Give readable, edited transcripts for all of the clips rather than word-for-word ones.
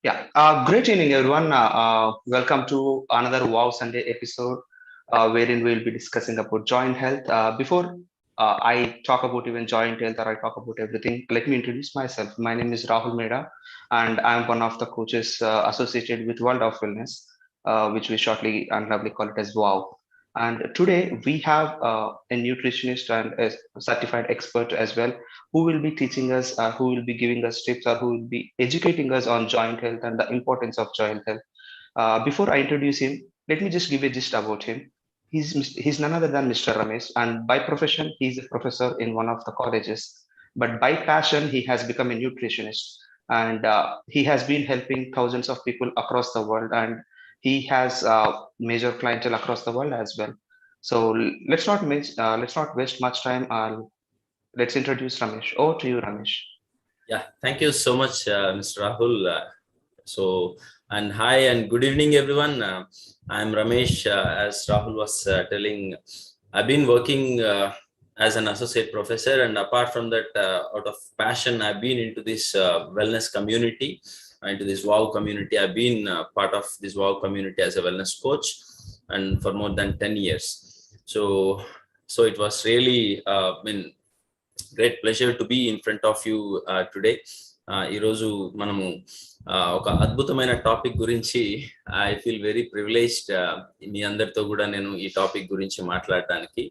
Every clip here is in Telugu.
Great evening, everyone. Welcome to another Wow Sunday episode, wherein we'll be discussing about joint health. Before I talk about even joint health or I talk about everything, let me introduce myself. My name is Rahul Meda, and I'm one of the coaches associated with World of Wellness, which we shortly and lovely call it as WOW. And today we have a nutritionist and a certified expert as well who will be teaching us, who will be giving us tips, or who will be educating us on joint health and the importance of joint health. Before I introduce him, let me just give a gist about him. He's none other than Mr. Ramesh, and by profession, he's a professor in one of the colleges. But by passion, he has become a nutritionist, and he has been helping thousands of people across the world, and he has major clientele across the world as well. So let's not waste much time. Let's introduce Ramesh. Over to you, Ramesh. Yeah, thank you so much, Mr. Rahul. And hi and good evening, everyone. I'm Ramesh. As Rahul was telling, I've been working as an associate professor, and apart from that, out of passion, I've been into this wellness community, into this WOW community. I've been part of this WOW community as a wellness coach, and for more than 10 years. So it was really great pleasure to be in front of you today. ఈరోజు మనము ఒక అద్భుతమైన టాపిక్ గురించి ఐ ఫీల్ వెరీ ప్రివిలేజ్డ్ మీ అందరితో కూడా నేను ఈ టాపిక్ గురించి మాట్లాడడానికి.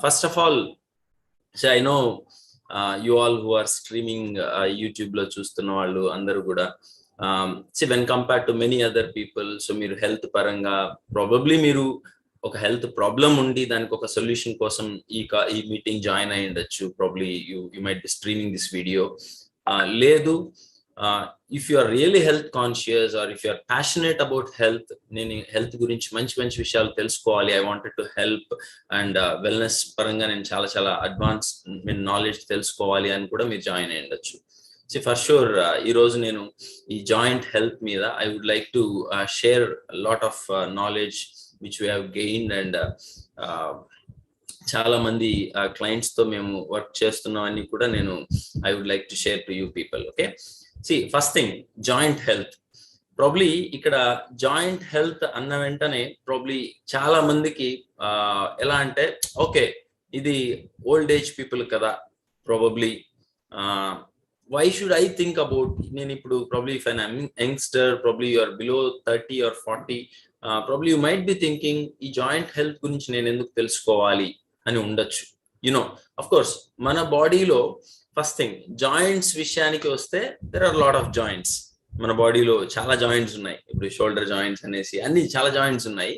First of all I know you all who are streaming YouTube లో చూస్తున్న వాళ్ళు అందరూ కూడా when compared to many other people, so మీరు హెల్త్ పరంగా ప్రాబబ్లీ మీరు ఒక హెల్త్ ప్రాబ్లం ఉండి దానికి ఒక సొల్యూషన్ కోసం ఈ మీటింగ్ జాయిన్ అయి ఉండొచ్చు. Probably you might be streaming this video. లేదు, if you are really health conscious or if you are passionate about health, నేను హెల్త్ గురించి మంచి మంచి విషయాలు తెలుసుకోవాలి, I wanted to help and wellness పరంగా నేను చాలా అడ్వాన్స్ నాలెడ్జ్ తెలుసుకోవాలి అని కూడా మీరు జాయిన్ అయి ఉండొచ్చు. ఫర్ షూర్ ఈరోజు నేను ఈ జాయింట్ హెల్త్ మీద I would like to share lot of knowledge which we have gained, and చాలా మంది క్లయింట్స్ తో మేము వర్క్ చేస్తున్నామని కూడా నేను I would like to share to you people. Okay, first thing joint health. Probably ఇక్కడ జాయింట్ హెల్త్ అన్న వెంటనే ప్రాబ్లీ చాలా మందికి ఎలా అంటే, ఓకే ఇది ఓల్డ్ ఏజ్ పీపుల్ కదా, probably why should I think about, నేను ఇప్పుడు probably if I'm youngster, probably you are below 30 or 40, probably you might be thinking ఈ జాయింట్ హెల్త్ గురించి నేను ఎందుకు తెలుసుకోవాలి అని ఉండొచ్చు. యునో అఫ్ కోర్స్ మన బాడీలో ఫస్ట్ థింగ్ జాయింట్స్ విషయానికి వస్తే there are lot of joints. మన బాడీలో చాలా జాయింట్స్ ఉన్నాయి. ఇప్పుడు షోల్డర్ జాయింట్స్ అనేసి అన్ని చాలా జాయింట్స్ ఉన్నాయి.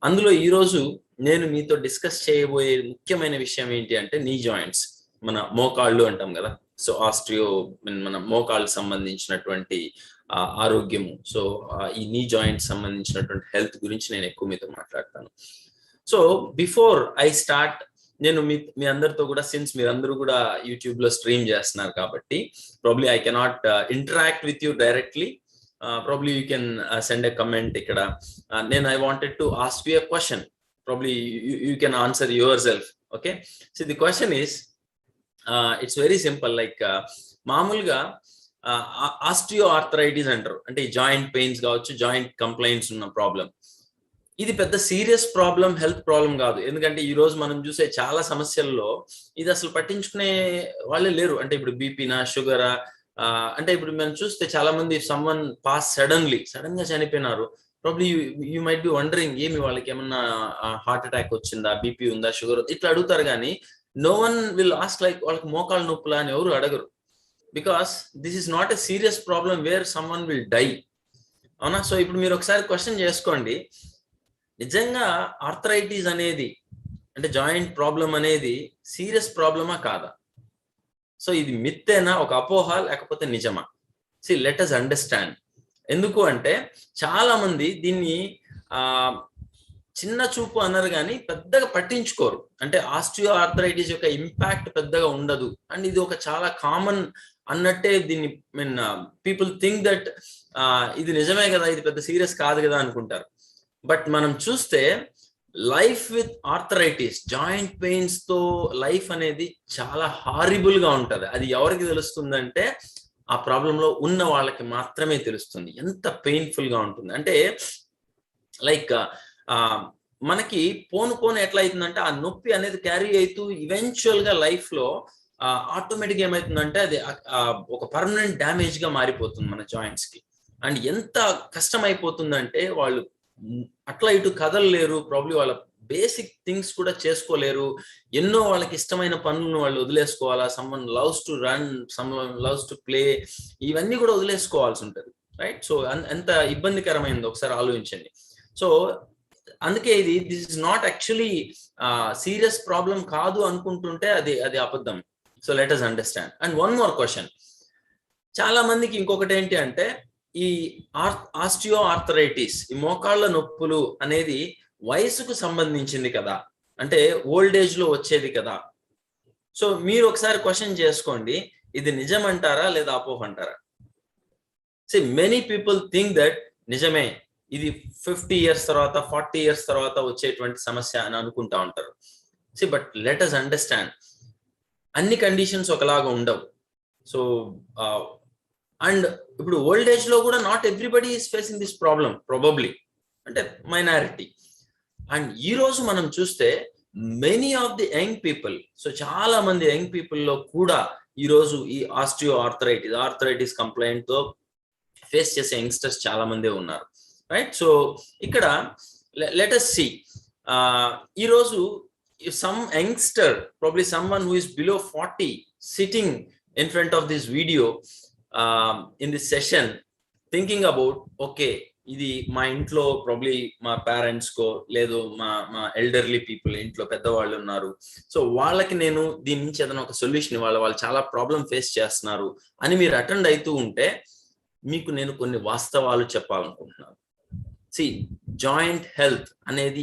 అందులో ఈరోజు నేను మీతో డిస్కస్ చేయబోయే ముఖ్యమైన విషయం ఏంటి అంటే నీ జాయింట్స్, మన మోకాళ్ళు అంటాం కదా. సో మన మోకాళ్ళకు సంబంధించినటువంటి ఆరోగ్యము, సో ఈ నీ జాయింట్ సంబంధించినటువంటి హెల్త్ గురించి నేను ఎక్కువ మీతో మాట్లాడతాను. సో బిఫోర్ ఐ స్టార్ట్, నేను మీ అందరితో కూడా, సిన్స్ మీరందరూ కూడా యూట్యూబ్ లో స్ట్రీమ్ చేస్తున్నారు కాబట్టి probably I cannot interact with you directly. Probably you can send a comment ఇక్కడ. నేను I wanted to ask you a question, probably you can answer your self. Okay, so the question is, it's very simple. Like మామూలుగా ఆస్టియోఆర్థరైటిస్ అంటారు, అంటే ఈ జాయింట్ పెయిన్స్ కావచ్చు, జాయింట్ కంప్లైంట్స్ ఉన్న ప్రాబ్లం. ఇది పెద్ద సీరియస్ ప్రాబ్లం, హెల్త్ ప్రాబ్లం కాదు. ఎందుకంటే ఈ రోజు మనం చూసే చాలా సమస్యల్లో ఇది అసలు పట్టించుకునే వాళ్ళే లేరు. అంటే ఇప్పుడు బీపీనా, షుగరా, అంటే ఇప్పుడు మనం చూస్తే చాలా మంది సమ్వన్ పాస్ సడన్ గా చనిపోయినారు. Probably you might be wondering, ఏమి వాళ్ళకి ఏమన్నా హార్ట్ అటాక్ వచ్చిందా, బీపీ ఉందా, షుగర్, ఇట్లా అడుగుతారు. కానీ no one will ask like వాళ్ళకి మోకాళ్ళ నొప్పులా అని ఎవరు అడగరు. Because this is not a serious problem where someone will die. అవునా? సో ఇప్పుడు మీరు ఒకసారి క్వశ్చన్ చేసుకోండి, నిజంగా ఆర్థరైటిస్ అనేది, అంటే జాయింట్ ప్రాబ్లం అనేది సీరియస్ ప్రాబ్లమా కాదా? సో ఇది మిత్తేనా, ఒక అపోహ, లేకపోతే నిజమా? Let us understand. ఎందుకు అంటే చాలా మంది దీన్ని చిన్న చూపు అన్నారు కానీ పెద్దగా పట్టించుకోరు. అంటే ఆస్టియోఆర్థరైటిస్ యొక్క ఇంపాక్ట్ పెద్దగా ఉండదు, అండ్ ఇది ఒక చాలా కామన్ అన్నట్టే దీన్ని పీపుల్ థింక్ దట్ ఇది నిజమే కదా, ఇది పెద్ద సీరియస్ కాదు కదా అనుకుంటారు. బట్ మనం చూస్తే life with arthritis, joint pains తో లైఫ్ అనేది చాలా హారిబుల్ గా ఉంటది. అది ఎవరికి తెలుస్తుందంటే ఆ ప్రాబ్లంలో ఉన్న వాళ్ళకి మాత్రమే తెలుస్తుంది ఎంత పెయిన్ఫుల్ గా ఉంటుంది. అంటే లైక్ మనకి పోను ఎట్లా అవుతుందంటే ఆ నొప్పి అనేది క్యారీ అవుతూ ఈవెన్చువల్ గా లైఫ్ లో ఆటోమేటిక్ ఏమవుతుందంటే అది ఒక పర్మనెంట్ డ్యామేజ్ గా మారిపోతుంది మన జాయింట్స్ కి. అండ్ ఎంత కష్టం అయిపోతుందంటే వాళ్ళు అట్లా ఇటు కదలలేరు, ప్రాబ్లీ వాళ్ళ బేసిక్ థింగ్స్ కూడా చేసుకోలేరు, ఎన్నో వాళ్ళకి ఇష్టమైన పనులను వాళ్ళు వదిలేసుకోవాలా, someone loves to run, someone loves to play, ఇవన్నీ కూడా వదిలేసుకోవాల్సి ఉంటుంది, రైట్? సో ఎంత ఇబ్బందికరమైంది ఒకసారి ఆలోచించండి. సో అందుకే this is not actually serious problem కాదు అనుకుంటుంటే అది అబద్ధం. So let us understand. And one more question, చాలా మందికి ఇంకొకటి ఏంటి అంటే ఈ ఆస్టియో ఆర్థరైటిస్, ఈ మోకాళ్ళ నొప్పులు అనేది వయసుకు సంబంధించింది కదా, అంటే ఓల్డ్ ఏజ్ లో వచ్చేది కదా. సో మీరు ఒకసారి క్వశ్చన్ చేసుకోండి, ఇది నిజం అంటారా లేదా అపోహ అంటారా? మెనీ పీపుల్ థింక్ దట్ నిజమే, ఇది 50 years తర్వాత 40 years తర్వాత వచ్చేటువంటి సమస్య అని అనుకుంటా ఉంటారు. బట్ లెట్ us అండర్స్టాండ్, అన్ని కండిషన్స్ ఒకలాగా ఉండవు. సో అండ్ ఇప్పుడు ఓల్డ్ ఏజ్ లో కూడా not everybody is facing this problem, probably, అంటే మైనారిటీ. అండ్ ఈ రోజు మనం చూస్తే many of the young people, so చాలా మంది యంగ్ పీపుల్ లో కూడా ఈ రోజు ఈ ఆస్టియో ఆర్థరైటిస్ కంప్లైంట్ తో ఫేస్ చేసే యంగ్స్టర్స్ చాలా మంది ఉన్నారు, రైట్? సో ఇక్కడ లెట్ us see, ఈ రోజు some youngster, probably someone who is below 40, sitting in front of this video in this session, thinking about, okay, ఇది మా ఇంట్లో ప్రాబ్లీ మా పేరెంట్స్ కో లేదు మా ఎల్డర్లీ పీపుల్, ఇంట్లో పెద్దవాళ్ళు ఉన్నారు, సో వాళ్ళకి నేను దీని నుంచి ఏదైనా ఒక సొల్యూషన్ ఇవ్వాలి, వాళ్ళు చాలా ప్రాబ్లం ఫేస్ చేస్తున్నారు అని మీరు అటెండ్ అవుతూ ఉంటే మీకు నేను కొన్ని వాస్తవాలు చెప్పాలనుకుంటున్నాను. జాయింట్ హెల్త్ అనేది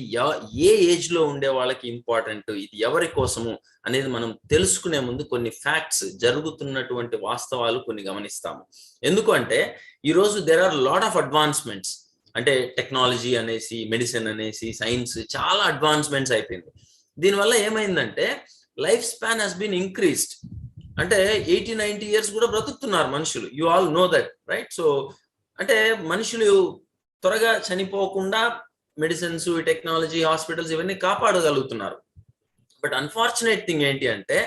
ఏ ఏజ్ లో ఉండే వాళ్ళకి ఇంపార్టెంట్, ఇది ఎవరి కోసము అనేది మనం తెలుసుకునే ముందు కొన్ని ఫ్యాక్ట్స్, జరుగుతున్నటువంటి వాస్తవాలు కొన్ని గమనిస్తాము. ఎందుకు అంటే ఈరోజు there are lot of advancements, అంటే టెక్నాలజీ అనేసి, మెడిసిన్ అనేసి, సైన్స్ చాలా అడ్వాన్స్మెంట్స్ అయిపోయింది. దీనివల్ల ఏమైందంటే life span has been increased, అంటే 80-90 years కూడా బ్రతుకుతున్నారు మనుషులు. You all know that, right? So అంటే మనుషులు త్వరగా చనిపోకుండా మెడిసిన్స్, టెక్నాలజీ, హాస్పిటల్స్ ఇవన్నీ కాపాడగలుగుతున్నారు. బట్ అన్ఫార్చునేట్ థింగ్ ఏంటి అంటే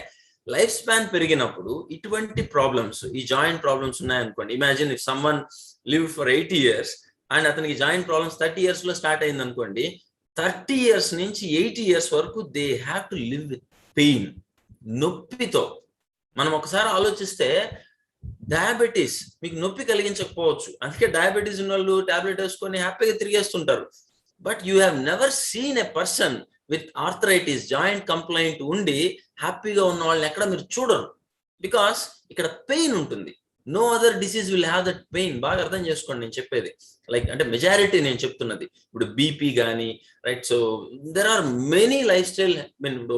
లైఫ్ స్పాన్ పెరిగినప్పుడు ఇటువంటి ప్రాబ్లమ్స్, ఈ జాయింట్ ప్రాబ్లమ్స్ ఉన్నాయనుకోండి. Imagine if someone live for 80 years and అతనికి జాయింట్ ప్రాబ్లమ్స్ 30 years లో స్టార్ట్ అయింది అనుకోండి, 30 years నుంచి 80 years వరకు they have to live with pain, నొప్పితో. మనం ఒకసారి ఆలోచిస్తే డయాబెటీస్ మీకు నొప్పి కలిగించకపోవచ్చు, అందుకే డయాబెటీస్ ఉన్న వాళ్ళు టాబ్లెట్ వేసుకొని హ్యాపీగా తిరిగేస్తుంటారు. But you have never seen a person with arthritis, joint complaint ఉండి హ్యాపీగా ఉన్న వాళ్ళని ఎక్కడ మీరు చూడరు, బికాస్ ఇక్కడ పెయిన్ ఉంటుంది. No other disease will have that pain. బాగా అర్థం చేసుకోండి నేను చెప్పేది, లైక్ అంటే మెజారిటీ నేను చెప్తున్నది. ఇప్పుడు బీపీ కానీ, right? So there are many lifestyle,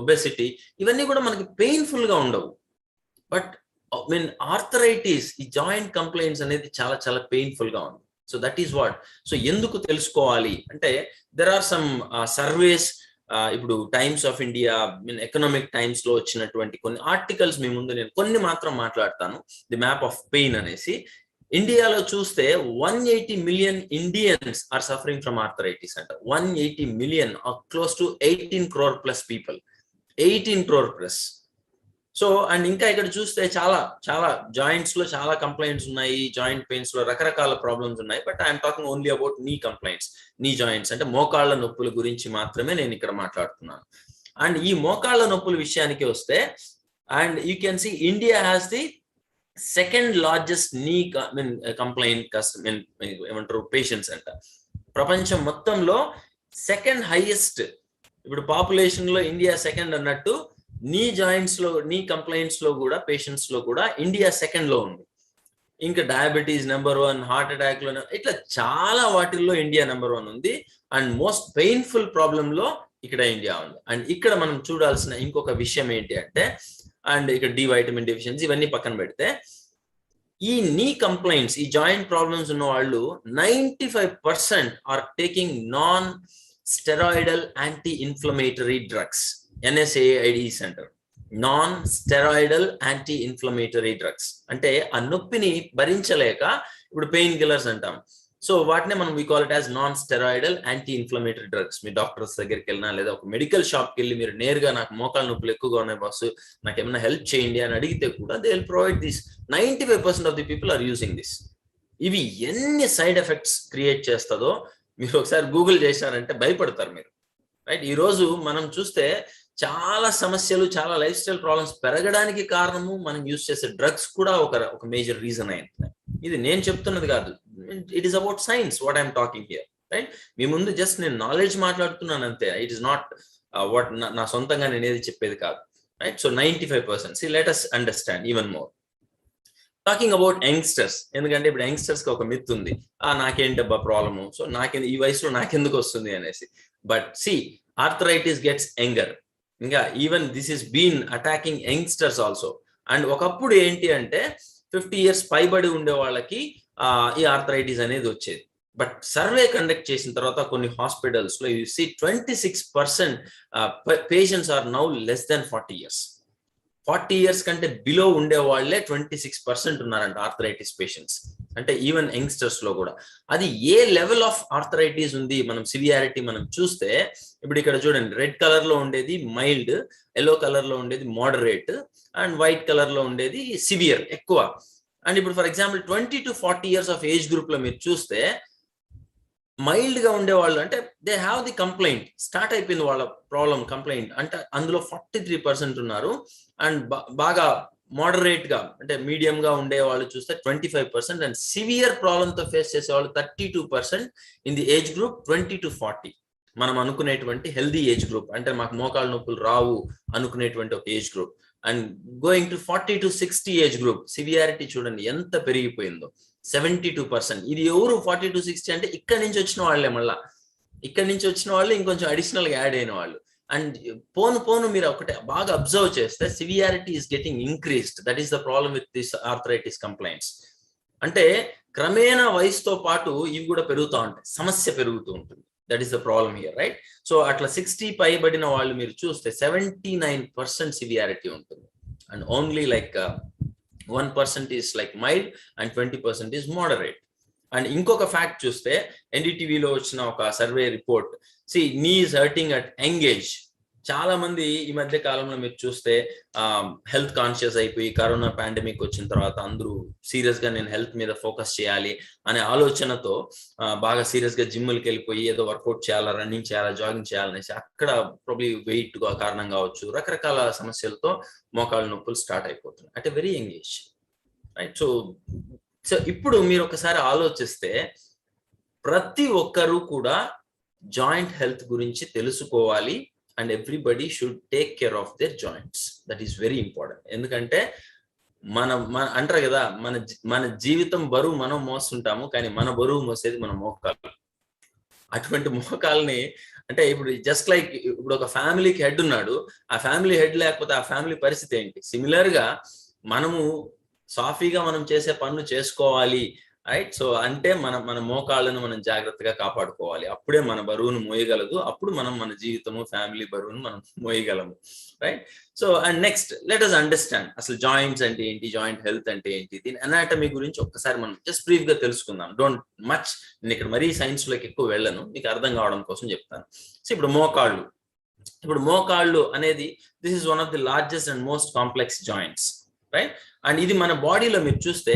obesity, ఇవన్నీ కూడా మనకి పెయిన్ఫుల్ గా ఉండవు. బట్ ఆర్థరైటిస్, ఈ జాయింట్ కంప్లైంట్స్ అనేది చాలా చాలా పెయిన్ఫుల్ గా ఉంది. So that is what. So ఎందుకు తెలుసుకోవాలి అంటే దెర్ ఆర్ సమ్ సర్వేస్, ఇప్పుడు Times of India, Economic Times లో వచ్చినటువంటి కొన్ని ఆర్టికల్స్ మీ ముందు నేను కొన్ని మాత్రం మాట్లాడతాను. ది మ్యాప్ ఆఫ్ పెయిన్ అనేసి. ఇండియాలో చూస్తే 180 million Indians are suffering from arthritis అంట. 180 million, close to 18 crore plus people, 18 crore plus. So and ఇంకా ఇక్కడ చూస్తే చాలా చాలా జాయింట్స్ లో చాలా కంప్లైంట్స్ ఉన్నాయి, జాయింట్ పెయిన్స్ లో రకరకాల ప్రాబ్లమ్స్ ఉన్నాయి. But I'm talking only about నీ కంప్లైంట్స్, నీ జాయింట్స్, అంటే మోకాళ్ళ నొప్పుల గురించి మాత్రమే నేను ఇక్కడ మాట్లాడుతున్నాను. అండ్ ఈ మోకాళ్ళ నొప్పుల విషయానికి వస్తే, and you can see India has the second largest knee complaint ఏమంటారు పేషెంట్స్ అంట. ప్రపంచం మొత్తంలో సెకండ్ హైయెస్ట్, ఇప్పుడు పాపులేషన్ లో ఇండియా సెకండ్ అన్నట్టు, నీ జాయింట్స్ లో, నీ కంప్లైంట్స్ లో కూడా, పేషెంట్స్ లో కూడా ఇండియా సెకండ్ లో ఉంది. ఇంకా డయాబెటీస్ నెంబర్ 1, హార్ట్ అటాక్ లో, ఇట్లా చాలా వాటిల్లో ఇండియా నెంబర్ 1 ఉంది. అండ్ మోస్ట్ పెయిన్ఫుల్ ప్రాబ్లమ్ లో ఇక్కడ ఇండియా ఉంది. అండ్ ఇక్కడ మనం చూడాల్సిన ఇంకొక విషయం ఏంటి అంటే, అండ్ ఇక్కడ డి వైటమిన్ డెఫిషియన్సీ ఇవన్నీ పక్కన పెడితే, ఈ నీ కంప్లైంట్స్, ఈ జాయింట్ ప్రాబ్లమ్స్ ఉన్న వాళ్ళు 95% are taking non steroidal anti inflammatory drugs, NSAIDs అంటారు. Non steroidal anti inflammatory drugs. అంటే ఆ నొప్పిని భరించలేక ఇప్పుడు పెయిన్ కిల్లర్స్ అంటాం. సో వాటినే మనం we call it as non steroidal anti inflammatory drugs. Me doctors దగ్గరికి వెళ్ళినా లేదా ఒక మెడికల్ షాప్కి వెళ్ళి మీరు నేరుగా నాకు మోకాలు నొప్పులు ఎక్కువగా ఉన్నాయి బాస్, నాకు ఏమైనా హెల్ప్ చేయండి అని అడిగితే కూడా they will provide this. 95% of the people are using this. ఇవి ఎన్ని సైడ్ ఎఫెక్ట్స్ క్రియేట్ చేస్తుందో మీరు ఒకసారి గూగుల్ చేశారంటే భయపడతారు మీరు, రైట్? ఈ రోజు మనం చూస్తే చాలా సమస్యలు, చాలా లైఫ్ స్టైల్ ప్రాబ్లమ్స్ పెరగడానికి కారణము మనం యూజ్ చేసే డ్రగ్స్ కూడా ఒక మేజర్ రీజన్ అయింది. ఇది నేను చెప్తున్నది కాదు, it is about science what I'm talking here, right? మీ ముందు జస్ట్ నేను నాలెడ్జ్ మాట్లాడుతున్నాను అంతే. ఇట్ ఈస్ నాట్ వాట్ నా సొంతంగా నేను ఏది చెప్పేది కాదు, right? So 95%. See, let us understand even more. Talking about youngsters, ఎందుకంటే ఇప్పుడు యంగ్స్టర్స్ కి ఒక మిత్ ఉంది, నాకేంటబ్బా ప్రాబ్లము, సో ఈ వయసులో నాకెందుకు వస్తుంది అనేసి. But see, arthritis gets younger. ఇంకా even this is been attacking youngsters also. And ఒకప్పుడు ఏంటి అంటే 50 years పైబడి ఉండే వాళ్ళకి ఈ ఆర్థరైటిస్ అనేది వచ్చేది. బట్ సర్వే కండక్ట్ చేసిన తర్వాత కొన్ని హాస్పిటల్స్ లో you see 26% patients are now less than 40 years. 40 years కంటే బిలో ఉండే వాళ్ళే 26% ఉన్నారంట ఆర్థరైటిస్ పేషెంట్స్. అంటే ఈవెన్ యంగ్స్టర్స్ లో కూడా. అది ఏ లెవెల్ ఆఫ్ ఆర్థరైటిస్ ఉంది మనం సివియారిటీ మనం చూస్తే, ఇప్పుడు ఇక్కడ చూడండి, రెడ్ కలర్ లో ఉండేది మైల్డ్, ఎల్లో కలర్ లో ఉండేది మోడరేట్, అండ్ వైట్ కలర్ లో ఉండేది సివియర్ ఎక్కువ. అండ్ ఇప్పుడు for example 20 to 40 years of age group లో మీరు చూస్తే మైల్డ్ గా ఉండేవాళ్ళు అంటే they have the complaint, start అయిపోయింది వాళ్ళ ప్రాబ్లం కంప్లైంట్, అంటే అందులో 43% ఉన్నారు. అండ్ బాగా మోడరేట్ గా అంటే మీడియం గా ఉండే వాళ్ళు చూస్తే 25%, అండ్ సివియర్ ప్రాబ్లమ్ తో ఫేస్ చేసే వాళ్ళు 32% in the age group 20 to 40. మనం అనుకునేటువంటి హెల్దీ ఏజ్ గ్రూప్, అంటే మాకు మోకాళ్ళ నొప్పులు రావు అనుకునేటువంటి ఒక age group. And going to 40 to 60 age group, severity చూడండి ఎంత పెరిగిపోయిందో, 72%. ఇది ఎవరు 40 to 60 అంటే ఇక్కడి నుంచి వచ్చిన వాళ్ళే, మళ్ళా ఇక్కడి నుంచి వచ్చిన వాళ్ళు ఇంకొంచెం అడిషనల్ గా యాడ్ అయిన వాళ్ళు. అండ్ పోను మీరు ఒకటే బాగా అబ్జర్వ్ చేస్తే severity is getting increased. That is the problem with this arthritis complaints. అంటే క్రమేణా వయసుతో పాటు ఇవి కూడా పెరుగుతూ ఉంటాయి, సమస్య పెరుగుతూ ఉంటుంది. That is the problem here, right? So అట్లా 60 పైబడిన వాళ్ళు మీరు చూస్తే 79% సివియారిటీ ఉంటుంది. And only like 1% is like mild and 20% is moderate. And ఇంకొక ఫ్యాక్ట్ చూస్తే ఎన్డీటీవీలో వచ్చిన ఒక survey report, see knee is hurting at young age. చాలా మంది ఈ మధ్య కాలంలో మీరు చూస్తే హెల్త్ కాన్షియస్ అయిపోయి కరోనా పాండమిక్ వచ్చిన తర్వాత అందరూ సీరియస్ గా నేను హెల్త్ మీద ఫోకస్ చేయాలి అనే ఆలోచనతో బాగా సీరియస్ గా జిమ్లకి వెళ్ళిపోయి ఏదో వర్కౌట్ చేయాలా, రన్నింగ్ చేయాలా, జాగింగ్ చేయాలనేసి అక్కడ ప్రాబ్లీ వెయిట్ కారణం కావచ్చు, రకరకాల సమస్యలతో మోకాళ్ళ నొప్పులు స్టార్ట్ అయిపోతున్నాయి at a very young age, right? So ఇప్పుడు మీరు ఒకసారి ఆలోచిస్తే ప్రతి ఒక్కరూ కూడా జాయింట్ హెల్త్ గురించి తెలుసుకోవాలి. And everybody should take care of their joints. That is very important. ఎందుకంటే మన అంటారు కదా, మన జీవితం బరువు మనం మోస్తుంటాము, కానీ మన బరువు మోసేది మన మోకాలు. అటువంటి మోకాల్ని అంటే ఇప్పుడు జస్ట్ లైక్ ఇప్పుడు ఒక ఫ్యామిలీకి హెడ్ ఉన్నాడు, ఆ ఫ్యామిలీ హెడ్ లేకపోతే ఆ ఫ్యామిలీ పరిస్థితి ఏంటి? సిమిలర్ గా మనము సాఫీగా మనం చేసే పనులు చేసుకోవాలి, రైట్? సో అంటే మన మోకాళ్ళను మనం జాగ్రత్తగా కాపాడుకోవాలి. అప్పుడే మన బరువును మోయగలదు, అప్పుడు మనం మన జీవితము ఫ్యామిలీ బరువును మనం మోయగలము, right? So and next let us understand అసలు జాయింట్స్ అంటే ఏంటి, జాయింట్ హెల్త్ అంటే ఏంటి, దీని అనాటమీ గురించి ఒక్కసారి మనం జస్ట్ బ్రీఫ్ గా తెలుసుకుందాం. డోంట్ మచ్, నేను ఇక్కడ మరీ సైన్స్ లోకి ఎక్కువ వెళ్ళను, మీకు అర్థం కావడం కోసం చెప్తాను. సో ఇప్పుడు మోకాళ్ళు అనేది this is one of the largest and most complex joints, right? And ఇది మన బాడీలో మీరు చూస్తే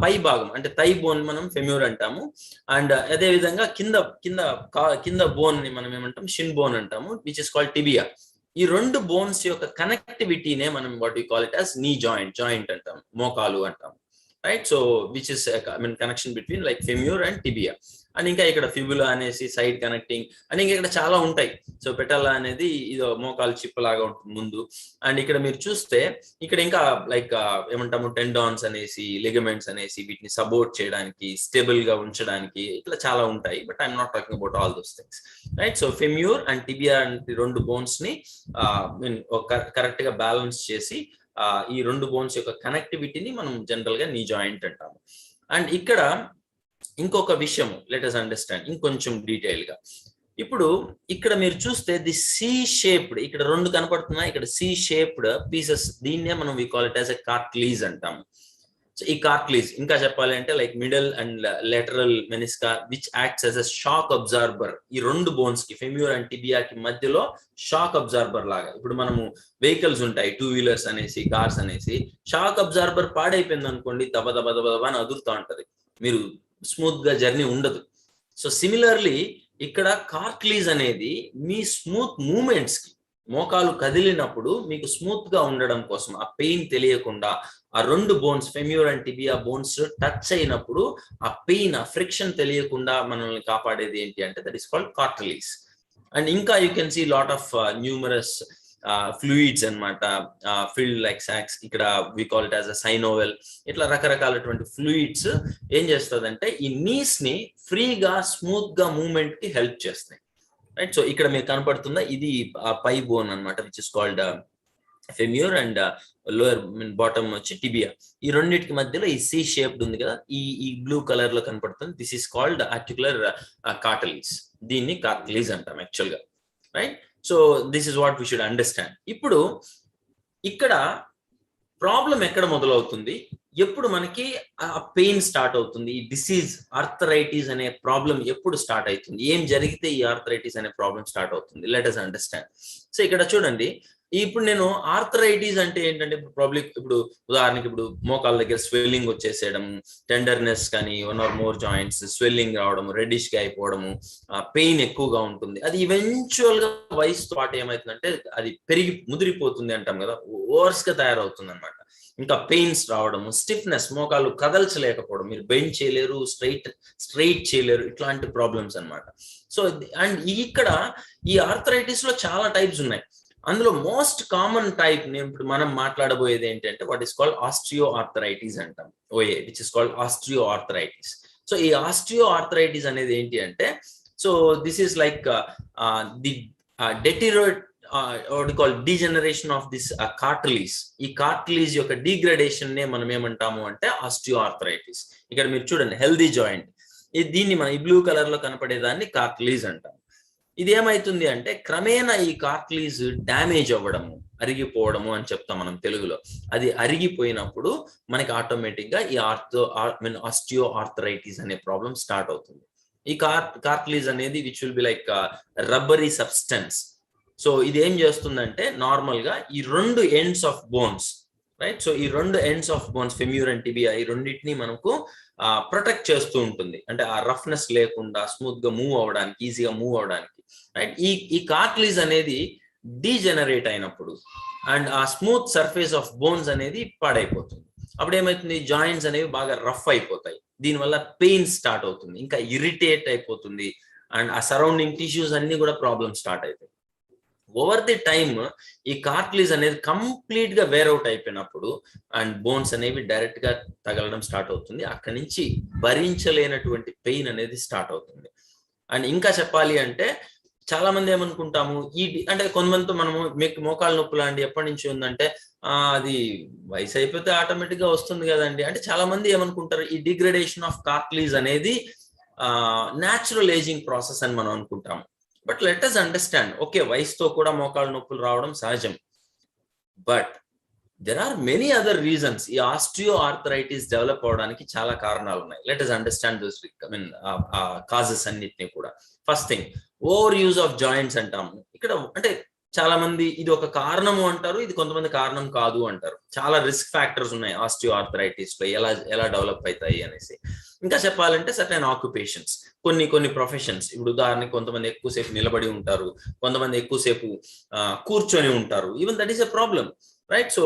పై భాగం అంటే థై బోన్ మనం ఫెమ్యూర్ అంటాము. అండ్ అదే విధంగా కింద బోన్ ని మనం ఏమంటాం, షిన్ బోన్ అంటాము, విచ్ ఇస్ కాల్డ్ టిబియా. ఈ రెండు బోన్స్ యొక్క కనెక్టివిటీనే మనం what we call it as knee joint అంటాం, మోకాలు అంటాం, right? So which is connection between like femur and tibia. And ఇంకా ఇక్కడ ఫిబులా అనేసి సైడ్ కనెక్టింగ్, అండ్ ఇంకా ఇక్కడ చాలా ఉంటాయి. సో పెటల్లా అనేది ఇదో మోకాలు చిప్ లాగా ఉంటుంది ముందు. అండ్ ఇక్కడ మీరు చూస్తే ఇక్కడ ఇంకా లైక్ ఏమంటాము, టెండాన్స్ అనేసి, లిగమెంట్స్ అనేసి, వీటిని సపోర్ట్ చేయడానికి, స్టేబుల్ గా ఉంచడానికి ఇట్లా చాలా ఉంటాయి. But I'm not talking about all those things, right? So femur and tibia అంటే రెండు బోన్స్ ని కరెక్ట్ గా బ్యాలెన్స్ చేసి ఈ రెండు బోన్స్ యొక్క కనెక్టివిటీని మనం జనరల్ గా నీ జాయింట్ అంటాము. అండ్ ఇక్కడ ఇంకొక విషయం లెట్ us అండర్స్టాండ్ ఇంకొంచెం డీటెయిల్ గా. ఇప్పుడు ఇక్కడ మీరు చూస్తే ది సి షేప్డ్, ఇక్కడ రెండు కనపడుతున్నాయి, ఇక్కడ సి షేప్డ్ పీసెస్, దీన్నే మనం we call it as a cartilage అంటాము. సో ఈ కార్టిలేజ్ ఇంకా చెప్పాలి అంటే like middle and lateral menisci which acts as a shock absorber. ఈ రెండు బోన్స్ కి, ఫెమ్యూర్ అండ్ టిబియాకి మధ్యలో షాక్ అబ్జార్బర్ లాగా. ఇప్పుడు మనము వెహికల్స్ ఉంటాయి, 2 వీలర్స్ అనేసి, కార్స్ అనేసి, షాక్ అబ్జార్బర్ పాడైపోయింది అనుకోండి, దబ దబ దబ దబ అని అదురుతా ఉంటది, మీరు స్మూత్ గా జర్నీ ఉండదు. సో సిమిలర్లీ ఇక్కడ కార్టిలేజ్ అనేది మీ స్మూత్ మూమెంట్స్ కి, మోకాలు కదిలినప్పుడు మీకు స్మూత్ గా ఉండడం కోసం, ఆ పెయిన్ తెలియకుండా, ఆ రెండు bones femur and tibia bones touch అయినప్పుడు ఆ పెయిన్, ఆ ఫ్రిక్షన్ తెలియకుండా మనల్ని కాపాడేది ఏంటి అంటే that is called cartilage. And ఇంకా you can see lot of numerous fluids అన్నమాట, ఫిల్డ్ లైక్ సాక్స్, ఇక్కడ we call it as a synovial. ఇట్లా రకరకాలటువంటి ఫ్లూయిడ్స్ ఏం చేస్తుందంటే ఈ నీస్ ని ఫ్రీగా స్మూత్ గా మూవ్మెంట్ కి హెల్ప్ చేస్తాయి. రైట్, సో ఇక్కడ మీకు కనపడుతుందా, ఇది పై బోన్ అన్నమాట which is called femur and lower bottom వచ్చి టిబియా. ఈ రెండింటికి మధ్యలో ఈ సి షేప్డ్ ఉంది కదా, ఈ బ్లూ కలర్ లో కనపడుతుంది, దిస్ ఈస్ కాల్డ్ ఆర్టిక్యులర్ కార్టిలేజ్. దీన్ని కార్టిలేజ్ అంటాం యాక్చువల్ గా. Right, so this is what we should understand. ఇప్పుడు ఇక్కడ ప్రాబ్లం ఎక్కడ మొదలవుతుంది, ఎప్పుడు మనకి ఆ పెయిన్ స్టార్ట్ అవుతుంది, ఈ డిసీజ్ ఆర్థరైటిస్ అనే ప్రాబ్లం ఎప్పుడు స్టార్ట్ అవుతుంది, ఏం జరిగితే ఈ ఆర్థరైటిస్ అనే ప్రాబ్లం స్టార్ట్ అవుతుంది, లెట్ us అండర్స్టాండ్. సో ఇక్కడ చూడండి, ఇప్పుడు నేను ఆర్థరైటిస్ అంటే ఏంటంటే ఇప్పుడు ఉదాహరణకి ఇప్పుడు మోకాళ్ళ దగ్గర స్వెల్లింగ్ వచ్చేసేయడం, టెండర్నెస్ కానీ, 1 or more జాయింట్స్ స్వెల్లింగ్ రావడం, రెడ్డిష్ గా అయిపోవడము, పెయిన్ ఎక్కువగా ఉంటుంది. అది ఈవెన్చువల్ గా వయసుతో పాటు ఏమవుతుందంటే అది పెరిగి ముదిరిపోతుంది అంటాం కదా, ఓవర్స్ గా తయారవుతుంది అనమాట. ఇంకా పెయిన్స్ రావడము, స్టిఫ్నెస్, మోకాలు కదల్చలేకపోవడం, మీరు బెండ్ చేయలేరు, స్ట్రైట్ చేయలేరు, ఇట్లాంటి ప్రాబ్లమ్స్ అన్నమాట. సో అండ్ ఇక్కడ ఈ ఆర్థరైటిస్ లో చాలా టైప్స్ ఉన్నాయి. అందులో మోస్ట్ కామన్ టైప్ ఇప్పుడు మనం మాట్లాడబోయేది ఏంటంటే what is called osteo arthritis అంటాం, OA which is called osteo arthritis. So ఈ ఆస్ట్రియో ఆర్థరైటిస్ అనేది ఏంటి అంటే, so this is like the deteriorate degeneration of this cartilage. ఈ కార్టిలేజ్ యొక్క డీగ్రేడేషన్ నే మనం ఏమంటాము అంటే ఆస్టియో ఆర్థరైటిస్. ఇక్కడ మీరు చూడండి, హెల్దీ జాయింట్, దీన్ని మనం ఈ బ్లూ కలర్ లో కనపడేదాన్ని కార్టిలేజ్ అంటాం. ఇది ఏమైతుంది అంటే క్రమేణా ఈ కార్టిలేజ్ డ్యామేజ్ అవ్వడము, అరిగిపోవడము అని చెప్తాం మనం తెలుగులో. అది అరిగిపోయినప్పుడు మనకి ఆటోమేటిక్ గా ఈ ఆస్టియో ఆర్థరైటిస్ అనే ప్రాబ్లం స్టార్ట్ అవుతుంది. ఈ కార్టిలేజ్ అనేది which will be like rubbery substance. So ఇది ఏం చేస్తుందంటే నార్మల్ గా ఈ రెండు ends of bones, right, so ఈ రెండు ends of bones femur and tibia, ఈ రెండింటిని మనకు ప్రొటెక్ట్ చేస్తూ ఉంటుంది, అంటే ఆ రఫ్నెస్ లేకుండా స్మూత్ గా మూవ్ అవడానికి, ఈజీగా మూవ్ అవడానికి. రైట్, ఈ కార్టిలేజ్ అనేది డీజెనరేట్ అయినప్పుడు అండ్ ఆ స్మూత్ సర్ఫేస్ ఆఫ్ బోన్స్ అనేది పాడైపోతుంది. అప్పుడు ఏమైతుంది, జాయింట్స్ అనేవి బాగా రఫ్ అయిపోతాయి, దీనివల్ల పెయిన్ స్టార్ట్ అవుతుంది, ఇంకా ఇరిటేట్ అయిపోతుంది, అండ్ ఆ సరౌండింగ్ టిష్యూస్ అన్ని కూడా ప్రాబ్లమ్ స్టార్ట్ అవుతాయి. ఓవర్ ది టైమ్ ఈ కార్టిలేజ్ అనేది కంప్లీట్ గా వేర్ అవుట్ అయిపోయినప్పుడు అండ్ బోన్స్ అనేవి డైరెక్ట్ గా తగలడం స్టార్ట్ అవుతుంది, అక్కడి నుంచి భరించలేనటువంటి పెయిన్ అనేది స్టార్ట్ అవుతుంది. అండ్ ఇంకా చెప్పాలి అంటే చాలా మంది ఏమనుకుంటాము, అంటే కొంతమందితో మనము మీకు మోకాలు నొప్పులు అండి ఎప్పటి నుంచి ఉందంటే అది వయసు అయిపోతే ఆటోమేటిక్ గా వస్తుంది కదండి అంటే, చాలా మంది ఏమనుకుంటారు ఈ డిగ్రేడేషన్ ఆఫ్ కార్టిలేజ్ అనేది న్యాచురల్ ఏజింగ్ ప్రాసెస్ అని మనం అనుకుంటాము. But let us understand, okay వయసుతో కూడా మోకాలు నొప్పులు రావడం సహజం, but there are many other reasons ఈ ఆస్టియో ఆర్థరైటిస్ డెవలప్ అవడానికి చాలా కారణాలు ఉన్నాయి. Let us understand those causes అన్నిటిని కూడా. First thing, over use of joints అంటాము. ఇక్కడ అంటే చాలా మంది ఇది ఒక కారణము అంటారు, ఇది కొంతమంది కారణం కాదు అంటారు. చాలా రిస్క్ ఫ్యాక్టర్స్ ఉన్నాయి ఆస్టియో ఆర్థరైటిస్ లో, ఎలా డెవలప్ అవుతాయి అనేసి. ఇంకా చెప్పాలంటే సర్టెన్ ఆక్యుపేషన్స్, కొన్ని ప్రొఫెషన్స్, ఇప్పుడు ఉదాహరణకి కొంతమంది ఎక్కువసేపు నిలబడి ఉంటారు, కొంతమంది ఎక్కువసేపు కూర్చొని ఉంటారు, even that is a problem, right. So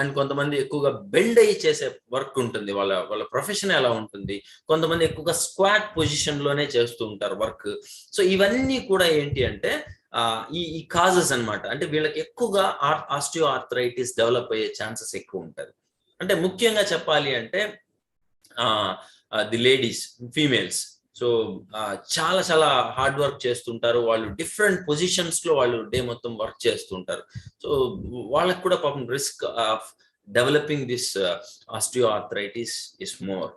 and కొంతమంది ఎక్కువగా బెండ్ అయ్యి చేసే వర్క్ ఉంటుంది, వాళ్ళ ప్రొఫెషన్ ఎలా ఉంటుంది, కొంతమంది ఎక్కువగా స్క్వాట్ పొజిషన్ లోనే చేస్తూ ఉంటారు వర్క్. సో ఇవన్నీ కూడా ఏంటి అంటే ఈ కాజెస్ అన్నమాట, అంటే వీళ్ళకి ఎక్కువగా ఆస్టియో ఆర్థరైటిస్ డెవలప్ అయ్యే ఛాన్సెస్ ఎక్కువ ఉంటుంది. అంటే ముఖ్యంగా చెప్పాలి అంటే ది లేడీస్, ఫీమేల్స్, సో చాలా చాలా హార్డ్ వర్క్ చేస్తుంటారు, వాళ్ళు డిఫరెంట్ పొజిషన్స్ లో వాళ్ళు డే మొత్తం వర్క్ చేస్తుంటారు. సో వాళ్ళకి కూడా పాపం risk of developing this osteo arthritis is more.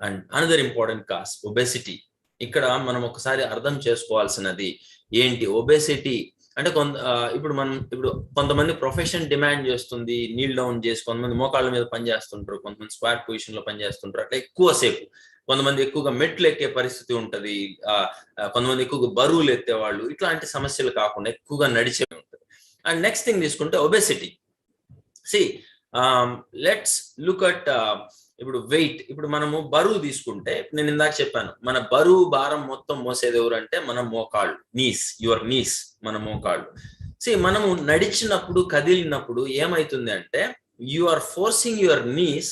And another important cause obesity. ఇక్కడ మనం ఒకసారి అర్థం చేసుకోవాల్సినది ఏంటి, ఒబేసిటీ అంటే ఇప్పుడు కొంతమంది ప్రొఫెషన్ డిమాండ్ చేస్తుంది నీల్ డౌన్ చేసి, కొంతమంది మోకాళ్ళ మీద పని చేస్తుంటారు, కొంతమంది స్క్వాట్ పొజిషన్ లో పని చేస్తుంటారు, అట్లా ఎక్కువసేపు. కొంతమంది ఎక్కువగా మెట్లు ఎక్కే పరిస్థితి ఉంటది, కొంతమంది ఎక్కువగా బరువులు ఎత్తేవాళ్ళు, ఇట్లాంటి సమస్యలు కాకుండా ఎక్కువగా నడిచే ఉంటుంది. అండ్ నెక్స్ట్ థింగ్ తీసుకుంటే obesity. See let's look at ఇప్పుడు వెయిట్. ఇప్పుడు మనము బరువు తీసుకుంటే, నేను ఇందాక చెప్పాను, మన బరువు భారం మొత్తం మోసేది ఎవరంటే మన మోకాళ్ళు, నీస్, యువర్ నీస్, మన మోకాళ్ళు. మనము నడిచినప్పుడు కదిలినప్పుడు ఏమైతుంది అంటే, you are forcing your knees.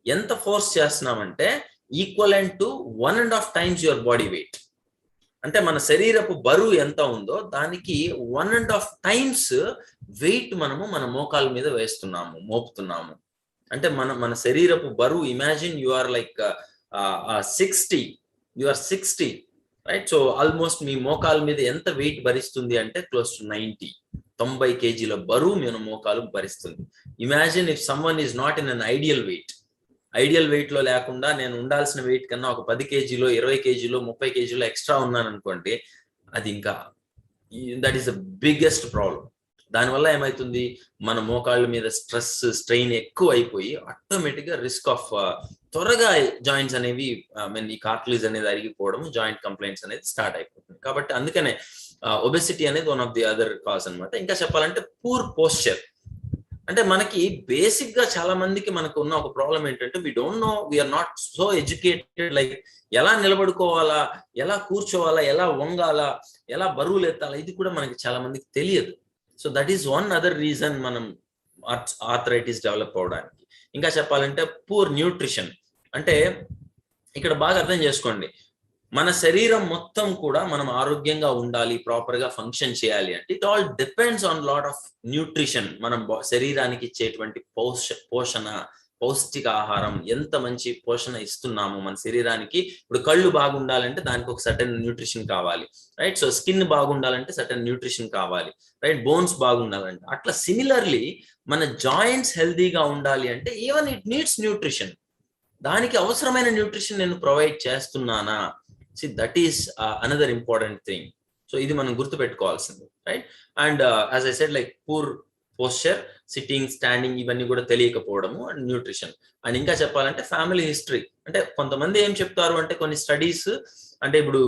ఎంత ఫోర్స్ చేస్తున్నామంటే equivalent to 1.5 times your body weight. అంటే మన శరీరపు బరువు ఎంత ఉందో దానికి 1.5 times వెయిట్ మనము మన మోకాల మీద వేస్తున్నాము, మోపుతున్నాము. అంటే మన శరీరపు బరువు, imagine you are like 60, you are 60, right? So almost మీ మోకాల మీద ఎంత వెయిట్ భరిస్తుంది అంటే క్లోజ్ టు 90 kg బరువు మన మోకాలు భరిస్తుంది. Imagine if someone is not in an ideal weight లో లేకుండా, నేను ఉండాల్సిన వెయిట్ కన్నా ఒక 10 kg, 20 kg, 30 kg ఎక్స్ట్రా ఉన్నాను అనుకోండి, అది ఇంకా that is the biggest problem. దానివల్ల ఏమైతుంది, మన మోకాళ్ళ మీద స్ట్రెయిన్ ఎక్కువ అయిపోయి ఆటోమేటిక్ గా రిస్క్ ఆఫ్ త్వరగా జాయింట్స్ అనేవి, ఈ కార్టిలేజ్ అనేది అరిగిపోవడం, జాయింట్ కంప్లైంట్స్ అనేది స్టార్ట్ అయిపోతుంది. కాబట్టి అందుకనే ఒబెసిటీ అనేది one of the other cause అనమాట. ఇంకా చెప్పాలంటే పూర్ పోస్చర్. అంటే మనకి బేసిక్ గా చాలా మందికి మనకు ఉన్న ఒక ప్రాబ్లం ఏంటంటే, we don't know, we're not so educated, like ఎలా నిలబడుకోవాలా, ఎలా కూర్చోవాలా, ఎలా వంగాలా, ఎలా బరువులు ఎత్తాలా, ఇది కూడా మనకి చాలా మందికి తెలియదు. So that is one other reason మనం ఆర్థరైటిస్ డెవలప్ అవడానికి. ఇంకా చెప్పాలంటే పూర్ న్యూట్రిషన్. అంటే ఇక్కడ బాగా అర్థం చేసుకోండి, మన శరీరం మొత్తం కూడా మనం ఆరోగ్యంగా ఉండాలి, ప్రాపర్ గా ఫంక్షన్ చేయాలి అంటే it all depends on lot of nutrition. మనం శరీరానికి ఇచ్చేటువంటి పోషణ, పౌష్టిక ఆహారం, ఎంత మంచి పోషణ ఇస్తున్నాము మన శరీరానికి. ఇప్పుడు కళ్ళు బాగుండాలంటే దానికి ఒక సర్టెన్ న్యూట్రిషన్ కావాలి, రైట్? సో స్కిన్ బాగుండాలంటే సర్టెన్ న్యూట్రిషన్ కావాలి, రైట్? బోన్స్ బాగుండాలంటే అట్లా. సిమిలర్లీ మన జాయింట్స్ హెల్దీగా ఉండాలి అంటే ఈవెన్ ఇట్ నీడ్స్ న్యూట్రిషన్. దానికి అవసరమైన న్యూట్రిషన్ నేను ప్రొవైడ్ చేస్తున్నానా? That is another important thing. So ఇది మనం గుర్తుపెట్టుకోవాల్సింది, right? And as I said, like poor posture, sitting, standing, ఇవన్నీ కూడా తెలియకపోవడము, అండ్ న్యూట్రిషన్. అండ్ ఇంకా చెప్పాలంటే ఫ్యామిలీ హిస్టరీ. అంటే కొంతమంది ఏం చెప్తారు అంటే, కొన్ని స్టడీస్ అంటే ఇప్పుడు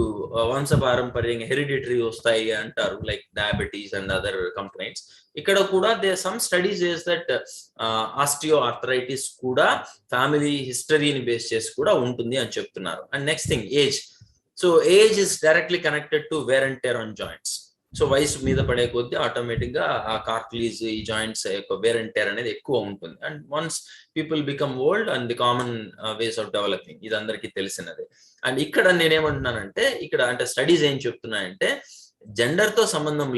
వంశపారంపర్యంగా హెరిడిటరీ వస్తాయి అంటారు, like diabetes and other complaints. ఇక్కడ కూడా some studies is that osteoarthritis కూడా ఫ్యామిలీ హిస్టరీని బేస్ చేసి కూడా ఉంటుంది అని చెప్తున్నారు. And next thing, age. So age is directly connected to wear and tear on joints. So వయసు మీద పడే కొద్దీ ఆటోమేటిక్ గా ఆ కార్టిలేజ్, ఈ జాయింట్స్ యొక్క వేర్ అండ్ టేర్ అనేది ఎక్కువ ఉంటుంది. And once people become old and the common ways of developing, ఇది అందరికీ తెలిసినదే. అండ్ ఇక్కడ నేనేమంటున్నానంటే, ఇక్కడ అంటే స్టడీస్ ఏం చెప్తున్నాయంటే, జెండర్ తో సంబంధం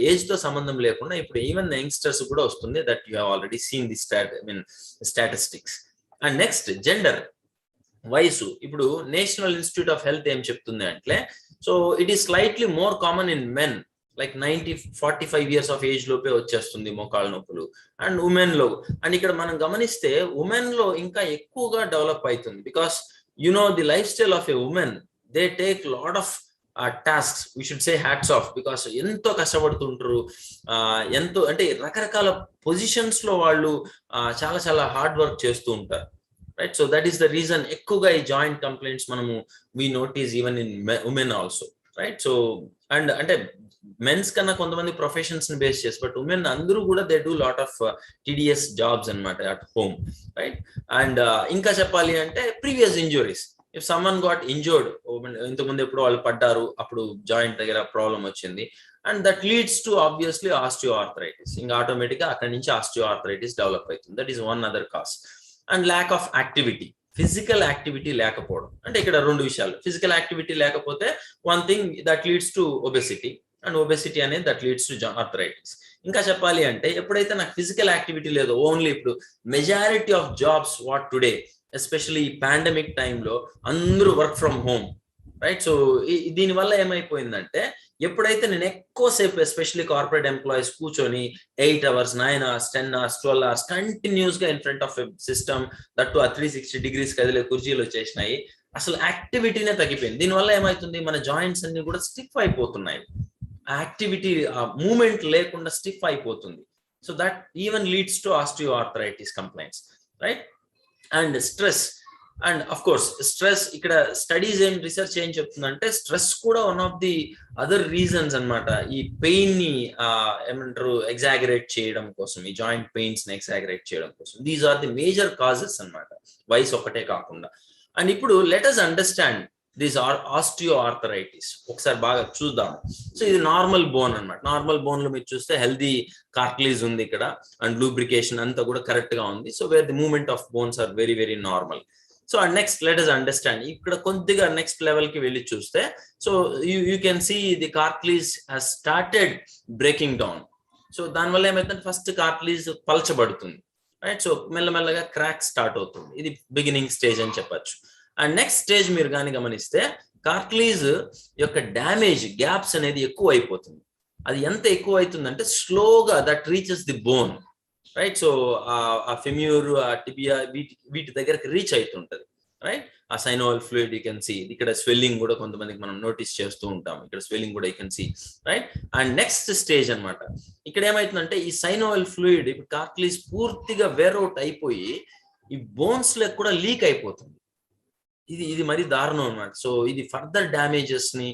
ఏజ్ తో సంబంధం లేకుండా ఇప్పుడు ఈవెన్ యంగ్స్టర్స్ కూడా వస్తుంది. That you have already scene the statistics. And next, gender, వయసు. ఇప్పుడు నేషనల్ ఇన్స్టిట్యూట్ ఆఫ్ హెల్త్ ఏం చెప్తుంది అంటే, so it is slightly more common in men, like 45 years of age లోపే వచ్చేస్తుంది మోకాళ్ళ నొప్పులు. అండ్ ఉమెన్ లో, అండ్ ఇక్కడ మనం గమనిస్తే ఉమెన్ లో ఇంకా ఎక్కువగా డెవలప్ అవుతుంది. Because you know the life style of a women, they take lot of tasks. We should say hats off, because ఎంతో కష్టపడుతుంటారు, ఎంతో అంటే రకరకాల పొజిషన్స్ లో వాళ్ళు చాలా చాలా హార్డ్ వర్క్ చేస్తూ ఉంటారు, right? So that is the reason ఎక్కువగా ఈ జాయింట్ కంప్లైంట్స్ మనము we notice even in women also, right? So and అంటే మెన్స్ కన్నా కొంతమంది ప్రొఫెషన్స్ ని బేస్ చేసి, బట్ ఉమెన్ అందరూ కూడా they do lot of TDS jobs అనమాట అట్ హోమ్, రైట్? అండ్ ఇంకా చెప్పాలి అంటే previous injuries. If someone got injured, ఇంతకుముందు ఎప్పుడు వాళ్ళు పడ్డారు, అప్పుడు జాయింట్ దగ్గర ప్రాబ్లం వచ్చింది, and that leads to obviously osteoarthritis. ఇంకా ఆటోమేటిక్ గా అక్కడి నుంచి ఆస్టియోఆర్థరైటిస్ డెవలప్ అవుతుంది. That is one other cause. And lack of activity, physical activity లేకపోవడం. అంటే ఇక్కడ రెండు విషయాలు, ఫిజికల్ యాక్టివిటీ లేకపోతే one thing that leads to obesity, and obesity అనేది దట్ లీడ్స్ టు ఆర్థరైటిస్. ఇంకా చెప్పాలి అంటే, ఎప్పుడైతే నాకు ఫిజికల్ యాక్టివిటీ లేదో, ఓన్లీ ఇప్పుడు majority of jobs what today, especially ఈ పాండమిక్ టైంలో అందరూ work from home, right? So దీనివల్ల ఏమైపోయిందంటే, ఎప్పుడైతే నేను ఎక్కువసేపు ఎస్పెషల్లీ కార్పొరేట్ ఎంప్లాయీస్ కూర్చొని 8 hours, 9 hours, 10 hours, 12 hours continuous గా in front of system, that ఆ 360 degrees కదిలే కుర్చీలు వచ్చేసినాయి. అసలు యాక్టివిటీనే తగ్గిపోయింది. దీనివల్ల ఏమవుతుంది, మన జాయింట్స్ అన్ని కూడా స్టిఫ్ అయిపోతున్నాయి. యాక్టివిటీ మూమెంట్ లేకుండా స్టిఫ్ అయిపోతుంది. So that even leads to osteoarthritis complaints, right? And stress, and of course stress, ఇక్కడ స్టడీస్ ఏం రీసెర్చ్ ఏం చెప్తుందంటే స్ట్రెస్ కూడా one of the other reasons అన్నమాట. ఈ పెయిన్ ని ఏమంటారు ఎగ్జాగరేట్ చేయడం కోసం, ఈ జాయింట్ పెయిన్స్ ని ఎగ్జాగరేట్ చేయడం కోసం these are the major causes అన్నమాట, వయసు ఒకటే కాకుండా. అండ్ ఇప్పుడు let us understand this osteoarthritis ఒకసారి బాగా చూద్దాం. సో ఇది నార్మల్ బోన్ అన్నమాట. నార్మల్ బోన్ లో మీరు చూస్తే హెల్దీ కార్టిలేజ్ ఉంది ఇక్కడ, అండ్ లూబ్రికేషన్ అంతా కూడా కరెక్ట్ గా ఉంది. So where the movement of bones are very very normal. So and next let us understand, ఇక్కడ కొద్దిగా నెక్స్ట్ లెవెల్ కి వెళ్ళి చూస్తే, so you can see the cartilage has started breaking down. So దానివల్ల ఏమైతుందంటే ఫస్ట్ కార్టిలేజ్ పలచబడుతుంది, రైట్? సో మెల్లమెల్లగా క్రాక్ స్టార్ట్ అవుతుంది. ఇది బిగినింగ్ స్టేజ్ అని చెప్పచ్చు. అండ్ నెక్స్ట్ స్టేజ్ మీరు కానీ గమనిస్తే కార్టిలేజ్ యొక్క డ్యామేజ్, గ్యాప్స్ అనేది ఎక్కువ అయిపోతుంది. అది ఎంత ఎక్కువ అవుతుందంటే స్లోగా that reaches the bone, right? So ఆ ఫెమ్యూర్, ఆ టిబియా, వీటి దగ్గరకు రీచ్ అవుతుంటది, రైట్? ఆ synovial fluid you can see. ఇక్కడ స్వెల్లింగ్ కూడా కొంతమందికి మనం నోటీస్ చేస్తూ ఉంటాం. ఇక్కడ స్వెల్లింగ్ కూడా you can see, right? And next stage అన్నమాట. ఇక్కడ ఏమైతుందంటే ఈ సైనోవల్ ఫ్లూయిడ్ ఇప్పుడు కార్టిలేజ్ పూర్తిగా వేర్ అవుట్ అయిపోయి ఈ బోన్స్ లో కూడా లీక్ అయిపోతుంది. ఇది మరి దారుణం అన్నమాట. సో ఇది ఫర్దర్ డ్యామేజెస్ ని,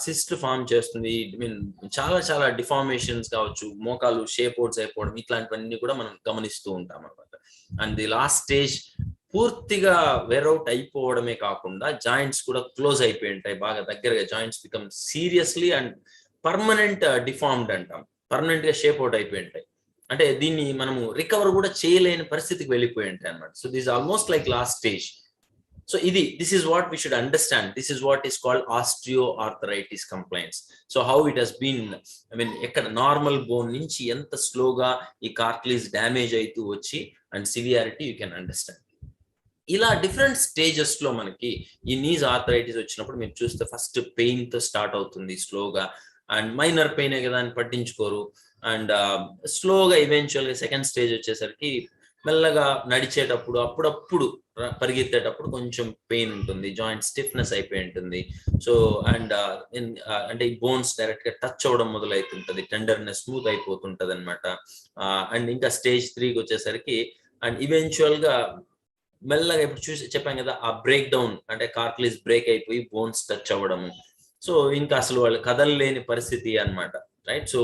సిస్ట్ ఫామ్ చేస్తుంది. మీన్ చాలా చాలా డిఫార్మేషన్స్ కావచ్చు, మోకాలు షేప్ అవుట్స్ అయిపోవడం, ఇట్లాంటివన్నీ కూడా మనం గమనిస్తూ ఉంటాం అన్నమాట. అండ్ ది లాస్ట్ స్టేజ్ పూర్తిగా వేరౌట్ అయిపోవడమే కాకుండా జాయింట్స్ కూడా క్లోజ్ అయిపోయి ఉంటాయి, బాగా దగ్గరగా. Joints become seriously and permanent deformed అంటాం, పర్మనెంట్ గా షేప్ అవుట్ అయిపోయి ఉంటాయి. అంటే దీన్ని మనము రికవర్ కూడా చేయలేని పరిస్థితికి వెళ్ళిపోయి ఉంటాయి అన్నమాట. So this almost like last stage. So this is what we should understand. This is what is called osteoarthritis complaints. So how it has been, I mean, ekkada normal bone nunchi enta slow ga ee cartilage damage aitu vachi and severity you can understand. ఇలా డిఫరెంట్ స్టేజెస్ లో మనకి ఈ నీస్ ఆర్థరైటిస్ వచ్చినప్పుడు మీరు చూస్తే ఫస్ట్ పెయిన్ తో స్టార్ట్ అవుతుంది స్లోగా, అండ్ మైనర్ పెయిన్ కదా అని పట్టించుకోరు. అండ్ స్లోగా ఈవెన్చువల్ గా సెకండ్ స్టేజ్ వచ్చేసరికి మెల్లగా నడిచేటప్పుడు, అప్పుడప్పుడు పరిగెత్తేటప్పుడు కొంచెం పెయిన్ ఉంటుంది, జాయింట్ స్టిఫ్నెస్ అయిపోయి ఉంటుంది. సో అండ్ అంటే ఈ బోన్స్ డైరెక్ట్ గా టచ్ అవ్వడం మొదలవుతుంటది, టెండర్నెస్ స్మూత్ అయిపోతుంటది అనమాట. అండ్ ఇంకా స్టేజ్ 3కి వచ్చేసరికి అండ్ ఈవెన్చువల్ గా మెల్లగా ఇప్పుడు చూసి చెప్పాం కదా, ఆ బ్రేక్ డౌన్ అంటే కార్టిలేజ్ బ్రేక్ అయిపోయి బోన్స్ టచ్ అవ్వడము. సో ఇంకా అసలు వాళ్ళు కదలలేని పరిస్థితి అన్నమాట, రైట్? సో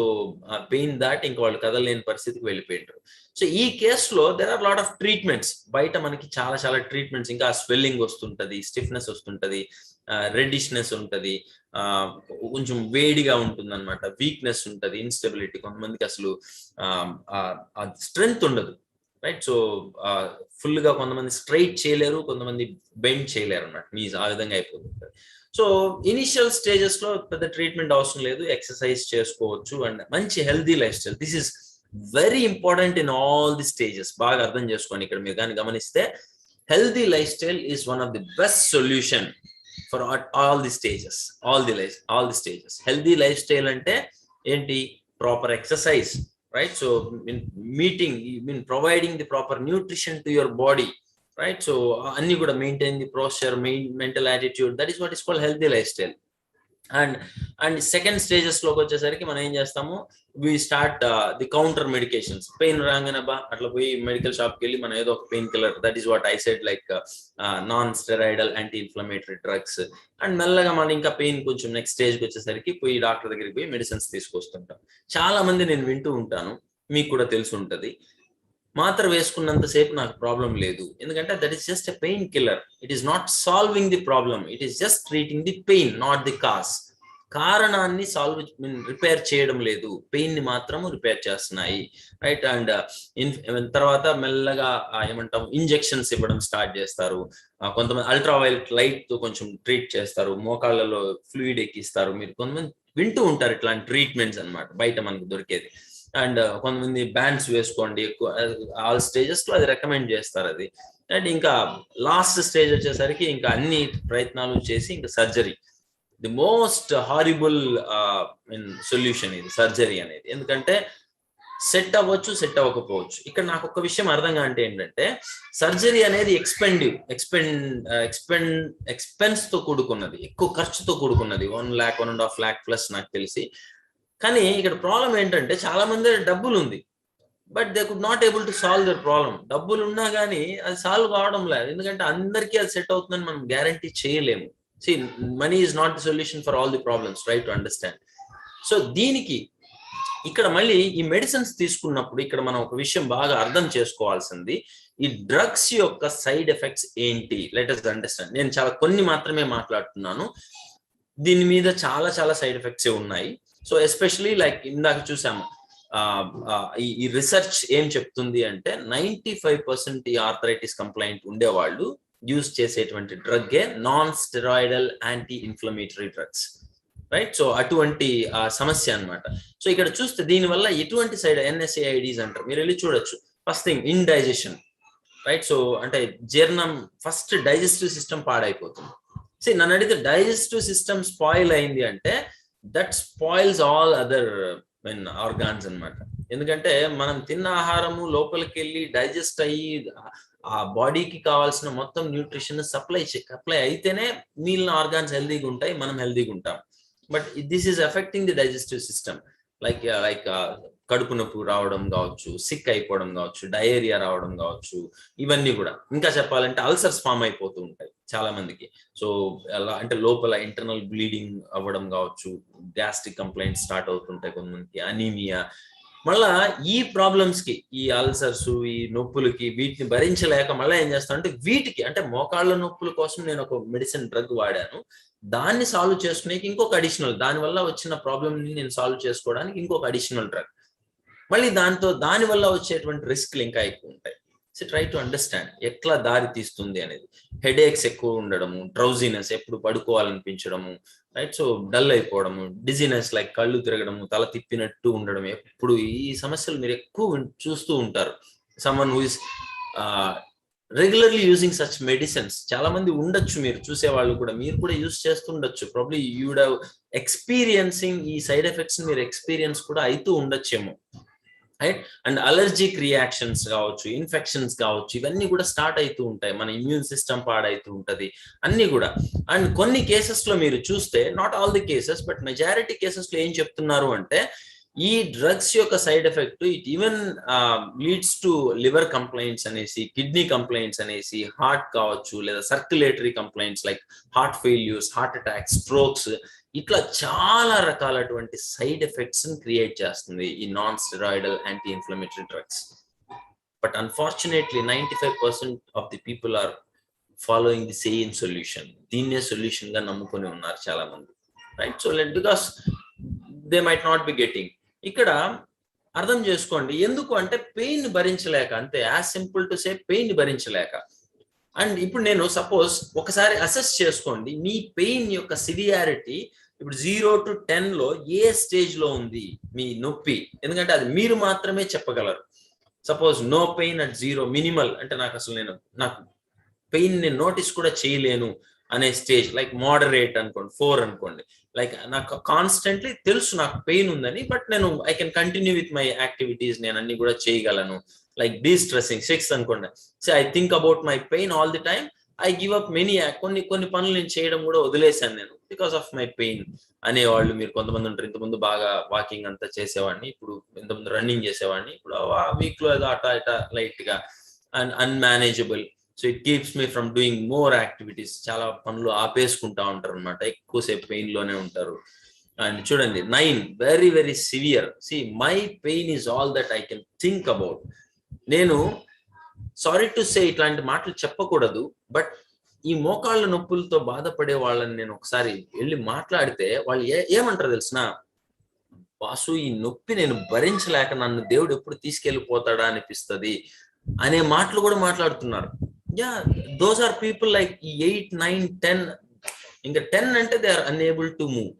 ఆ పెయిన్ దాటి ఇంకా వాళ్ళు కదలలేని పరిస్థితికి వెళ్ళిపోయింటారు. సో ఈ కేసులో there are lot of treatments. బయట మనకి చాలా చాలా ట్రీట్మెంట్స్, ఇంకా స్వెల్లింగ్ వస్తుంటది, స్టిఫ్నెస్ వస్తుంటది, రెడ్డిష్నెస్ ఉంటది, కొంచెం వేడిగా ఉంటుంది అనమాట, వీక్నెస్ ఉంటది, ఇన్స్టెబిలిటీ, కొంతమందికి అసలు స్ట్రెంగ్త్ ఉండదు, రైట్? సో ఫుల్ గా కొంతమంది స్ట్రైట్ చేయలేరు, కొంతమంది బెండ్ చేయలేరు అన్నమాట, నీస్ ఆ విధంగా అయిపోతుంటది. సో ఇనిషియల్ స్టేజెస్ లో పెద్ద ట్రీట్మెంట్ అవసరం లేదు, ఎక్సర్సైజ్ చేసుకోవచ్చు అండ్ మంచి healthy life style. This is very important in all the stages. బాగా అర్థం చేసుకోండి, ఇక్కడ మీరు కానీ గమనిస్తే healthy life style is one of the best solution for all the stages, all the stages. Healthy life style అంటే ఏంటి? Proper exercise, right? So providing the proper nutrition to your body, right? So anni kuda maintain the posture, mental attitude, that is what is called healthy lifestyle. And second stages లో వచ్చేసరికి మనం ఏం చేస్తాము, we start the counter medications. Pain రాగానే అట్లా పోయి మెడికల్ షాప్ కి వెళ్ళి మనం ఏదో ఒక pain killer, that is what I said, like non steroidal anti inflammatory drugs. And మెల్లగా మనం ఇంకా పెయిన్ కొంచెం నెక్స్ట్ స్టేజ్కి వచ్చేసరికి పోయి డాక్టర్ దగ్గరికి పోయి మెడిసిన్స్ తీసుకొస్తుంటాం. చాలా మంది నేను వింటూ ఉంటాను, మీకు కూడా తెలిసి ఉంటది, మాత్ర వేసుకున్నంతసేపు నాకు ప్రాబ్లం లేదు, ఎందుకంటే that is just a pain killer. It is not solving the problem, it is just treating the pain, not the cause. కారణాన్ని రిపేర్ చేయడం లేదు, పెయిన్ ని మాత్రము రిపేర్ చేస్తున్నాయి, రైట్? అండ్ తర్వాత మెల్లగా ఏమంటాం, ఇంజెక్షన్స్ ఇవ్వడం స్టార్ట్ చేస్తారు. కొంతమంది అల్ట్రావైలెట్ లైట్ తో కొంచెం ట్రీట్ చేస్తారు, మోకాళ్ళలో ఫ్లూయిడ్ ఎక్కిస్తారు. మీరు కొంతమంది వింటూ ఉంటారు ఇట్లాంటి ట్రీట్మెంట్స్ అన్నమాట, బయట మనకు దొరికేది. అండ్ కొంతమంది బ్యాండ్స్ వేసుకోండి, ఆల్ స్టేజెస్ లో అది రికమెండ్ చేస్తారు అది. అండ్ ఇంకా లాస్ట్ స్టేజ్ వచ్చేసరికి ఇంకా అన్ని ప్రయత్నాలు చేసి ఇంకా surgery. The most horrible solution ఇది సర్జరీ అనేది. ఎందుకంటే సెట్ అవ్వచ్చు, సెట్ అవ్వకపోవచ్చు. ఇక్కడ నాకు ఒక విషయం అర్థం కాంటే ఏంటంటే, సర్జరీ అనేది ఎక్స్పెన్స్ తో కూడుకున్నది, ఎక్కువ ఖర్చుతో కూడుకున్నది. 1 lakh 1.5 lakh ప్లస్ నాకు తెలిసి. కానీ ఇక్కడ ప్రాబ్లం ఏంటంటే, చాలా మంది డబ్బులు ఉంది, but they could not able to solve their problem. డబ్బులు ఉన్నా కానీ అది సాల్వ్ కావడం లేదు, ఎందుకంటే అందరికీ అది సెట్ అవుతుందని మనం గ్యారంటీ చేయలేము. See, money is not the solution for all the problems, try to understand. So దీనికి ఇక్కడ మళ్ళీ ఈ మెడిసిన్స్ తీసుకున్నప్పుడు ఇక్కడ మనం ఒక విషయం బాగా అర్థం చేసుకోవాల్సింది, ఈ డ్రగ్స్ యొక్క సైడ్ ఎఫెక్ట్స్ ఏంటి, లెట్ us అండర్స్టాండ్. నేను చాలా కొన్ని మాత్రమే మాట్లాడుతున్నాను, దీని మీద చాలా చాలా సైడ్ ఎఫెక్ట్స్ ఉన్నాయి. సో ఎస్పెషలీ లైక్ ఇందాక చూసాము, ఈ రీసెర్చ్ ఏం చెప్తుంది అంటే 95% ఈ ఆర్థరైటిస్ కంప్లైంట్ ఉండేవాళ్ళు యూజ్ చేసేటువంటి డ్రగ్గే non steroidal anti inflammatory drugs, right? So అటువంటి సమస్య అన్నమాట. సో ఇక్కడ చూస్తే దీనివల్ల ఎటువంటి సైడ్ NSAIDs అంటారు, మీరు వెళ్ళి చూడొచ్చు. First thing indigestion, right? So అంటే జీర్ణం, ఫస్ట్ డైజెస్టివ్ సిస్టమ్ పాడైపోతుంది. సో నన్ను అడిగితే డైజెస్టివ్ సిస్టమ్ స్పాయిల్ అయింది అంటే that spoils all other organs అన్నమాట. ఎందుకంటే మనం తిన్న ఆహారము లోపలికి వెళ్ళి డైజెస్ట్ అయ్యి ఆ బాడీకి కావాల్సిన మొత్తం న్యూట్రిషన్ సప్లై అయితేనే మిగిలిన ఆర్గాన్స్ హెల్దీగా ఉంటాయి, మనం హెల్దీగా ఉంటాం. But this is affecting the digestive system. Like కడుపు నొప్పి రావడం కావచ్చు, సిక్ అయిపోవడం కావచ్చు, డయేరియా రావడం కావచ్చు, ఇవన్నీ కూడా. ఇంకా చెప్పాలంటే అల్సర్స్ ఫామ్ అయిపోతూ ఉంటాయి చాలా మందికి. సో అలా అంటే లోపల ఇంటర్నల్ బ్లీడింగ్ అవ్వడం కావచ్చు, గ్యాస్ట్రిక్ కంప్లైంట్స్ స్టార్ట్ అవుతుంటాయి కొంతమందికి, అనీమియా. మళ్ళా ఈ ప్రాబ్లమ్స్ కి, ఈ అల్సర్స్, ఈ నొప్పులకి, వీటిని భరించలేక మళ్ళీ ఏం చేస్తానంటే వీటికి అంటే మోకాళ్ళ నొప్పుల కోసం నేను ఒక మెడిసిన్ డ్రగ్ వాడాను, దాన్ని సాల్వ్ చేసుకునేకి ఇంకొక అడిషనల్, దానివల్ల వచ్చిన ప్రాబ్లమ్ ని నేను సాల్వ్ చేసుకోవడానికి ఇంకొక అడిషనల్ డ్రగ్, మళ్ళీ దానివల్ల వచ్చేటువంటి రిస్క్లు ఇంకా ఎక్కువ ఉంటాయి. సో ట్రై టు అండర్స్టాండ్ ఎట్లా దారి తీస్తుంది అనేది. హెడేక్స్ ఎక్కువ ఉండడము, డ్రౌజీనెస్, ఎప్పుడు పడుకోవాలనిపించడము, రైట్? సో డల్ అయిపోవడము, డిజీనెస్ లైక్ కళ్ళు తిరగడము, తల తిప్పినట్టు ఉండడం, ఎప్పుడు ఈ సమస్యలు మీరు ఎక్కువ చూస్తూ ఉంటారు. Someone who is regularly using such medicines, చాలా మంది ఉండొచ్చు, మీరు చూసే వాళ్ళు కూడా, మీరు కూడా యూజ్ చేస్తుండొచ్చు. Probably you would have experiencing ఈ సైడ్ ఎఫెక్ట్స్, మీరు ఎక్స్పీరియన్స్ కూడా అవుతూ ఉండొచ్చేమో, రైట్? అండ్ అలర్జిక్ రియాక్షన్స్ కావచ్చు, ఇన్ఫెక్షన్స్ కావచ్చు, ఇవన్నీ కూడా స్టార్ట్ అవుతూ ఉంటాయి, మన ఇమ్యూన్ సిస్టమ్ పాడైతూ ఉంటది అన్ని కూడా. అండ్ కొన్ని కేసెస్ లో మీరు చూస్తే, not all the cases but majority cases లో ఏం చెప్తున్నారు అంటే, ఈ డ్రగ్స్ యొక్క side effect it even leads to liver complaints అనేసి, కిడ్నీ కంప్లైంట్స్ అనేసి, హార్ట్ కావచ్చు, లేదా circulatory complaints like heart failures, heart attacks, strokes, ఇట్లా చాలా రకాలటువంటి సైడ్ ఎఫెక్ట్స్ క్రియేట్ చేస్తుంది ఈ non steroidal anti inflammatory drugs. But unfortunately 95% of the people are following the same solution. దీన్నే సొల్యూషన్ గా నమ్ముకొని ఉన్నారు చాలా మంది, right? So because they might not be getting. ఇక్కడ అర్థం చేసుకోండి, ఎందుకు అంటే పెయిన్ భరించలేక, అంతే, as simple to say pain భరించలేక. అండ్ ఇప్పుడు నేను సపోజ్ ఒకసారి అసెస్ చేసుకోండి, మీ పెయిన్ యొక్క సివియారిటీ ఇప్పుడు 0 to 10 లో ఏ స్టేజ్ లో ఉంది మీ నొప్పి, ఎందుకంటే అది మీరు మాత్రమే చెప్పగలరు. Suppose no pain at 0, minimal అంటే నాకు పెయిన్ నేను నోటీస్ కూడా చేయలేను అనే స్టేజ్, లైక్ మోడరేట్ అనుకోండి, 4 అనుకోండి. లైక్ నాకు కాన్స్టెంట్లీ తెలుసు నాకు పెయిన్ ఉందని, but I can continue with my activities, నేను అన్ని కూడా చేయగలను. లైక్ డీస్ట్రెస్సింగ్ 6 అనుకోండి. So I think about my pain all the time, I give up many, కొన్ని పనులు నేను చేయడం కూడా వదిలేశాను నేను బికాస్ ఆఫ్ మై పెయిన్ అనేవాళ్ళు మీరు కొంతమంది ఉంటారు. ఇంతకుముందు బాగా వాకింగ్ అంతా చేసేవాడిని, ఇప్పుడు ఇంతకుముందు రన్నింగ్ చేసేవాడిని, ఇప్పుడు వీక్ లో ఏదో అటా లైట్ గా and unmanageable. So it keeps me from doing more activities. చాలా పనులు ఆపేసుకుంటా ఉంటారు అనమాట, ఎక్కువసేపు పెయిన్ లోనే ఉంటారు. అండ్ చూడండి 9 very very severe. See my pain is all that I can think about. నేను సారీ టు సే ఇట్లాంటి మాటలు చెప్పకూడదు, బట్ ఈ మోకాళ్ళ నొప్పులతో బాధపడే వాళ్ళని నేను ఒకసారి వెళ్ళి మాట్లాడితే వాళ్ళు ఏమంటారు తెలిసిన, వాసు ఈ నొప్పి నేను భరించలేక నన్ను దేవుడు ఎప్పుడు తీసుకెళ్ళిపోతాడా అనిపిస్తుంది అనే మాటలు కూడా మాట్లాడుతున్నారు. Yeah, those are people like 8, 9, 10. ఇంకా 10 అంటే they are unable to move.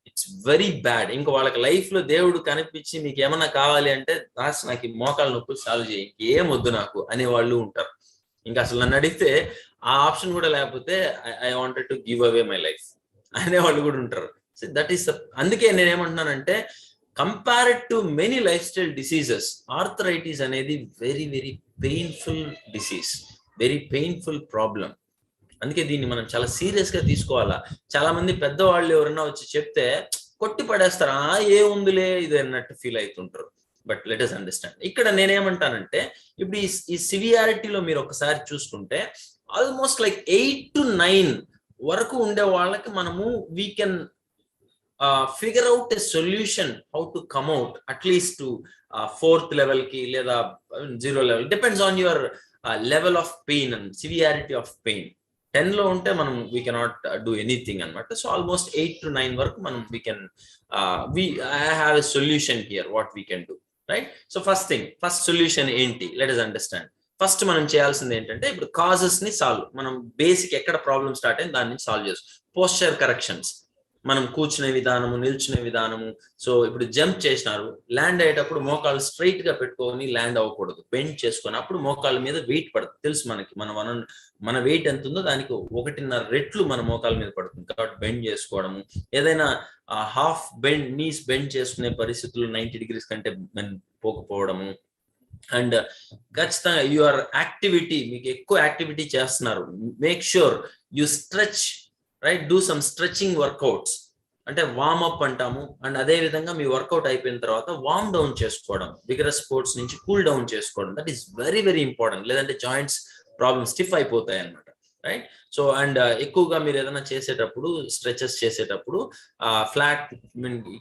It's very bad. ఇంకా వాళ్ళకి లైఫ్ లో దేవుడు కనిపించి మీకు ఏమన్నా కావాలి అంటే, నాకు ఈ మోకాళ్ళ నొప్పులు సాల్వ్ చేయి, ఇంకేం వద్దు నాకు అనే వాళ్ళు ఉంటారు. ఇంకా అసలు నన్ను అడిగితే ఆ ఆప్షన్ కూడా లేకపోతే I wanted to give away my life అనే వాళ్ళు కూడా ఉంటారు. సో దట్ ఈస్ అందుకే నేనేమంటున్నానంటే, compared to many lifestyle diseases, arthritis అనేది very very painful disease, very painful problem. అందుకే దీన్ని మనం చాలా సీరియస్ గా తీసుకోవాలా. చాలా మంది పెద్దవాళ్ళు ఎవరైనా వచ్చి చెప్తే కొట్టి పడేస్తారు, ఏముందిలే ఇది అన్నట్టు ఫీల్ అవుతుంటారు. But let us understand. ఇక్కడ నేనేమంటానంటే, ఇప్పుడు ఈ సివియారిటీలో మీరు ఒకసారి చూసుకుంటే ఆల్మోస్ట్ లైక్ 8 to 9 వరకు ఉండే వాళ్ళకి మనము we can figure out a solution how to come out at least to 4th level కి లేదా 0 level, depends on your level of pain and severity of pain. 10 లో ఉంటే మనం వీ కెనాట్ డూ ఎనీథింగ్ అనమాట. సో ఆల్మోస్ట్ 8 to 9 వరకు మనం we can I have a solution here what we can do, right? So first solution ఏంటి, లెట్ us అండర్స్టాండ్. ఫస్ట్ మనం చేయాల్సింది ఏంటంటే, ఇప్పుడు కాజెస్ ని సాల్వ్, మనం బేసిక్ ఎక్కడ ప్రాబ్లమ్ స్టార్ట్ అయింది దాన్ని సాల్వ్ చేస్తాం. పోస్చర్ కరెక్షన్స్, మనం కూర్చునే విధానము, నిల్చునే విధానము. సో ఇప్పుడు జంప్ చేసినారు, ల్యాండ్ అయ్యేటప్పుడు మోకాలు స్ట్రైట్ గా పెట్టుకొని ల్యాండ్ అవ్వకూడదు, బెండ్ చేసుకొని, అప్పుడు మోకాళ్ళ మీద వెయిట్ పడుతుంది. తెలుసు మనకి, మన వెయిట్ ఎంత ఉందో దానికి 1.5 రెట్లు మన మోకాల మీద పడుతుంది. కాబట్టి బెండ్ చేసుకోవడము, ఏదైనా హాఫ్ బెండ్, నీస్ బెండ్ చేసుకునే పరిస్థితులు 90 degrees కంటే పోకపోవడము. అండ్ ఖచ్చితంగా యువర్ యాక్టివిటీ, మీకు ఎక్కువ యాక్టివిటీ చేస్తున్నారు, make sure you stretch, right? Do some stretching workouts, అంటే వార్మ్ అప్ అంటాము. అండ్ అదే విధంగా మీ వర్కౌట్ అయిపోయిన తర్వాత వార్మ్ డౌన్ చేసుకోవడం, విగరస్ స్పోర్ట్స్ నుంచి కూల్ డౌన్ చేసుకోవడం, that is very very important. లేదంటే జాయింట్స్ ప్రాబ్లమ్ స్టిఫ్ అయిపోతాయి అనమాట, రైట్? సో అండ్ ఎక్కువగా మీరు ఏదైనా చేసేటప్పుడు, స్ట్రెచెస్ చేసేటప్పుడు flat,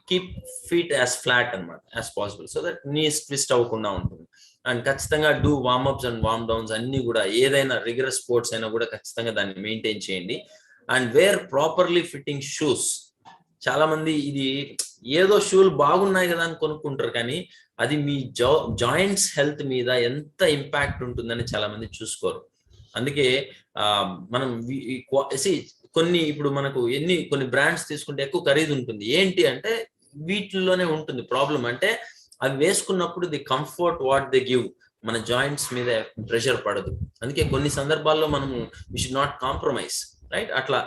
keep feet as flat అనమాట as possible, so that knees twist అవ్వకుండా ఉంటుంది. అండ్ ఖచ్చితంగా do warmups and warm downs అన్ని కూడా, ఏదైనా రిగరస్ స్పోర్ట్స్ అయినా కూడా ఖచ్చితంగా దాన్ని మెయింటైన్ చేయండి. And wear properly fitting shoes. చాలా మంది ఇది ఏదో షూలు బాగున్నాయి కదా అని కొనుక్కుంటారు, కానీ అది మీ జాయింట్స్ హెల్త్ మీద ఎంత ఇంపాక్ట్ ఉంటుందని చాలా మంది చూసుకోరు. అందుకే మనం కొన్ని ఇప్పుడు మనకు కొన్ని బ్రాండ్స్ తీసుకుంటే ఎక్కువ ఖరీదు ఉంటుంది. ఏంటి అంటే వీటిల్లోనే ఉంటుంది ప్రాబ్లం. అంటే అవి వేసుకున్నప్పుడు the comfort what they give మన జాయింట్స్ మీద ప్రెషర్ పడదు. అందుకే కొన్ని సందర్భాల్లో మనము we should not compromise, right? అట్లా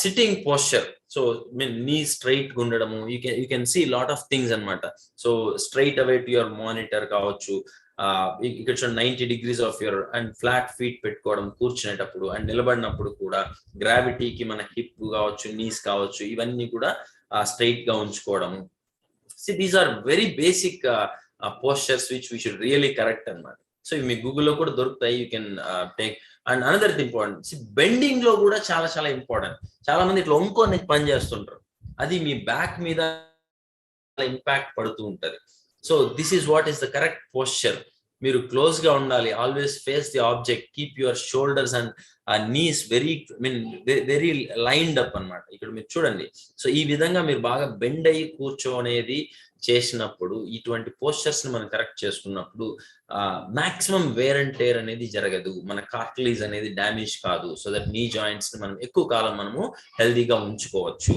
sitting posture, so knee straight గా ఉండడము, you can see lot of things అనమాట. So straight away to your monitor కావచ్చు, ఇక్కడ 90 degrees of your, and flat feet పెట్టుకోవడం కూర్చునేటప్పుడు, అండ్ నిలబడినప్పుడు కూడా గ్రావిటీకి మన హిప్ కావచ్చు, నీస్ కావచ్చు, ఇవన్నీ కూడా స్ట్రైట్ గా ఉంచుకోవడము. These are very basic postures which we should really correct అనమాట. సో ఇవి మీకు గూగుల్లో కూడా దొరుకుతాయి, you can take. And another important, bending లో కూడా చాలా చాలా ఇంపార్టెంట్. చాలా మంది ఇట్లా ఒంకొని పని చేస్తుంటారు, అది మీ బ్యాక్ మీద ఇంపాక్ట్ పడుతూ ఉంటది. So this is what is the correct posture. మీరు క్లోజ్ గా ఉండాలి, always face the object, keep your shoulders and knees very lined up అన్నమాట. ఇక్కడ మీరు చూడండి, సో ఈ విధంగా మీరు బాగా బెండ్ అయ్యి కూర్చోనేది చేసినప్పుడు, ఇటువంటి పోస్చర్స్ ని మనం కరెక్ట్ చేసుకున్నప్పుడు మాక్సిమం వేర్ అండ్ టేర్ అనేది జరగదు, మన కార్టిలేజ్ అనేది డ్యామేజ్ కాదు. సో దట్ నీ జాయింట్స్ ని మనం ఎక్కువ కాలం మనము హెల్దీగా ఉంచుకోవచ్చు.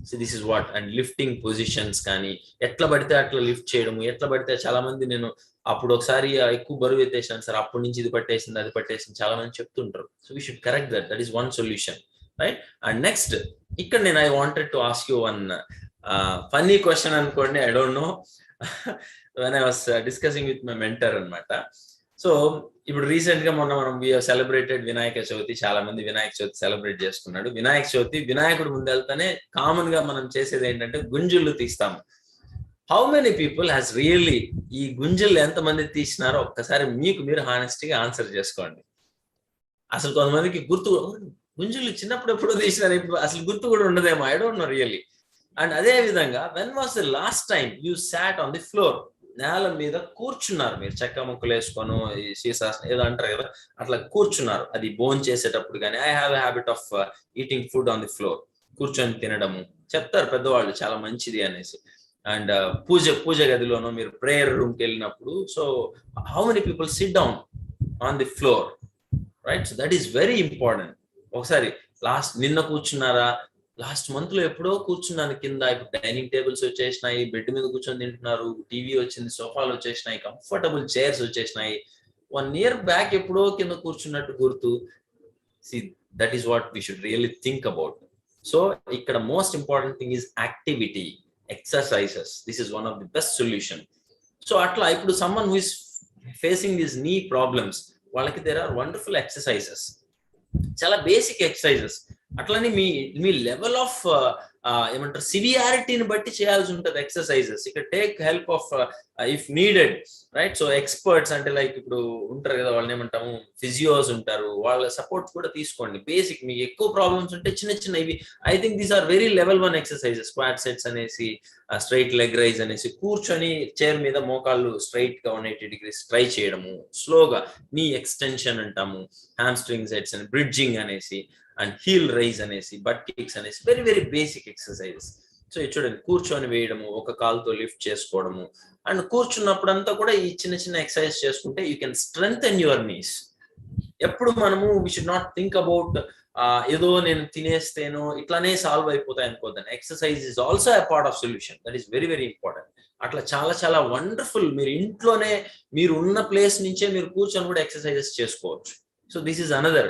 So this is what. And lifting positions కానీ, ఎట్లా పడితే అట్లా లిఫ్ట్ చేయడము, ఎట్లా పడితే, చాలా మంది నేను అప్పుడు ఒకసారి ఎక్కువ బరువు ఎత్తేసాను సార్, అప్పటి నుంచి ఇది పట్టేసింది అది పట్టేసింది చాలా మంది చెప్తుంటారు. So we should correct that is one solution, right? And next, ఇక్కడ నేను I wanted to ask you one funny question అనుకోండి, I don't know, when I was discussing with my mentor అనమాట. సో ఇప్పుడు రీసెంట్ గా మొన్న మనం సెలబ్రేటెడ్ వినాయక చవితి, చాలా మంది వినాయక చవితి సెలబ్రేట్ చేసుకున్నాడు. వినాయక చవితి, వినాయకుడు ముందు వెళ్తానే కామన్ గా మనం చేసేది ఏంటంటే గుంజులు తీస్తాము. How many people has really, ఈ గుంజులు ఎంతమంది తీసినారో ఒక్కసారి మీకు మీరు హానెస్టీగా ఆన్సర్ చేసుకోండి. అసలు కొంతమందికి గుంజులు చిన్నప్పుడు ఎప్పుడో తీసినారు, ఇప్పుడు అసలు గుర్తు కూడా ఉండదేమో, I don't no really. And అదే విధంగా, when was the last time you sat on the floor, నేల మీద కూర్చున్నారు, మీరు చెక్క ముక్కలు వేసుకొని శీర్షాసనం ఏదో అంటారు కదా, అట్లా కూర్చున్నారు. అది బోన్ చేసేటప్పుడు కానీ, I have a habit of eating food on the floor, కూర్చొని తినడము చెప్తారు పెద్దవాళ్ళు, చాలా మంచిది అనేసి. అండ్ పూజ గదిలోనో మీరు ప్రేయర్ రూమ్కి వెళ్ళినప్పుడు, so how many people SIT down on the floor, right? So that is very important. ఒకసారి నిన్న కూర్చున్నారా, లాస్ట్ మంత్ లో ఎప్పుడో కూర్చున్నాను కింద, ఇప్పుడు డైనింగ్ టేబుల్స్ వచ్చేసినాయి, బెడ్ మీద కూర్చొని తింటున్నారు, టీవీ వచ్చింది, సోఫాలు వచ్చేసినాయి, కంఫర్టబుల్ చైర్స్ వచ్చేసినాయి. 1 year బ్యాక్ ఎప్పుడో కింద కూర్చున్నట్టు గుర్తు. That is what we should really think about. So ఇక్కడ most important thing is activity, exercises. This is one of the best solution. So అట్లా ఇప్పుడు someone who is facing this knee problems, వాళ్ళకి దేర్ ఆర్ వండర్ఫుల్ ఎక్సర్సైజెస్, చాలా బేసిక్ ఎక్సర్సైజెస్. అట్లని మీ లెవెల్ ఆఫ్ ఏమంటారు సివియారిటీని బట్టి చేయాల్సి ఉంటుంది ఎక్సర్సైజెస్. ఇక్కడ take help of if needed, right? So experts అంటే లైక్ ఇప్పుడు ఉంటారు కదా, వాళ్ళని ఏమంటాము ఫిజియోస్ ఉంటారు, వాళ్ళ సపోర్ట్ కూడా తీసుకోండి. బేసిక్ మీకు ఎక్కువ ప్రాబ్లమ్స్ ఉంటే చిన్న చిన్న ఇవి, I think these are very level 1 exercises. Squat sets అనేసి, స్ట్రైట్ లెగ్ రైజ్ అనేసి, కూర్చొని చైర్ మీద మోకాళ్ళు స్ట్రైట్ గా 180 degrees ట్రై చేయడము, స్లోగా నీ ఎక్స్టెన్షన్ అంటాము, హ్యామ్ స్ట్రింగ్ సెట్స్ అని, బ్రిడ్జింగ్ అనేసి, అండ్ హీల్ రైజ్ అనేసి, బట్ కిక్స్ అనేసి, very very basic exercises. So చూడండి, కూర్చొని వేయడము, ఒక కాలుతో లిఫ్ట్ చేసుకోవడము, అండ్ కూర్చున్నప్పుడంతా కూడా ఈ చిన్న చిన్న ఎక్సర్సైజ్ చేసుకుంటే you can strengthen your knees. ఎప్పుడు మనము we should not think about ఏదో నేను తినేస్తేనో ఇట్లానే సాల్వ్ అయిపోతాయి అనుకోద్దాను. Exercise is also a part of solution. That is very very important. అట్లా చాలా చాలా వండర్ఫుల్. మీరు ఇంట్లోనే మీరు ఉన్న ప్లేస్ నుంచే మీరు కూర్చొని కూడా ఎక్సర్సైజెస్ చేసుకోవచ్చు. So this is another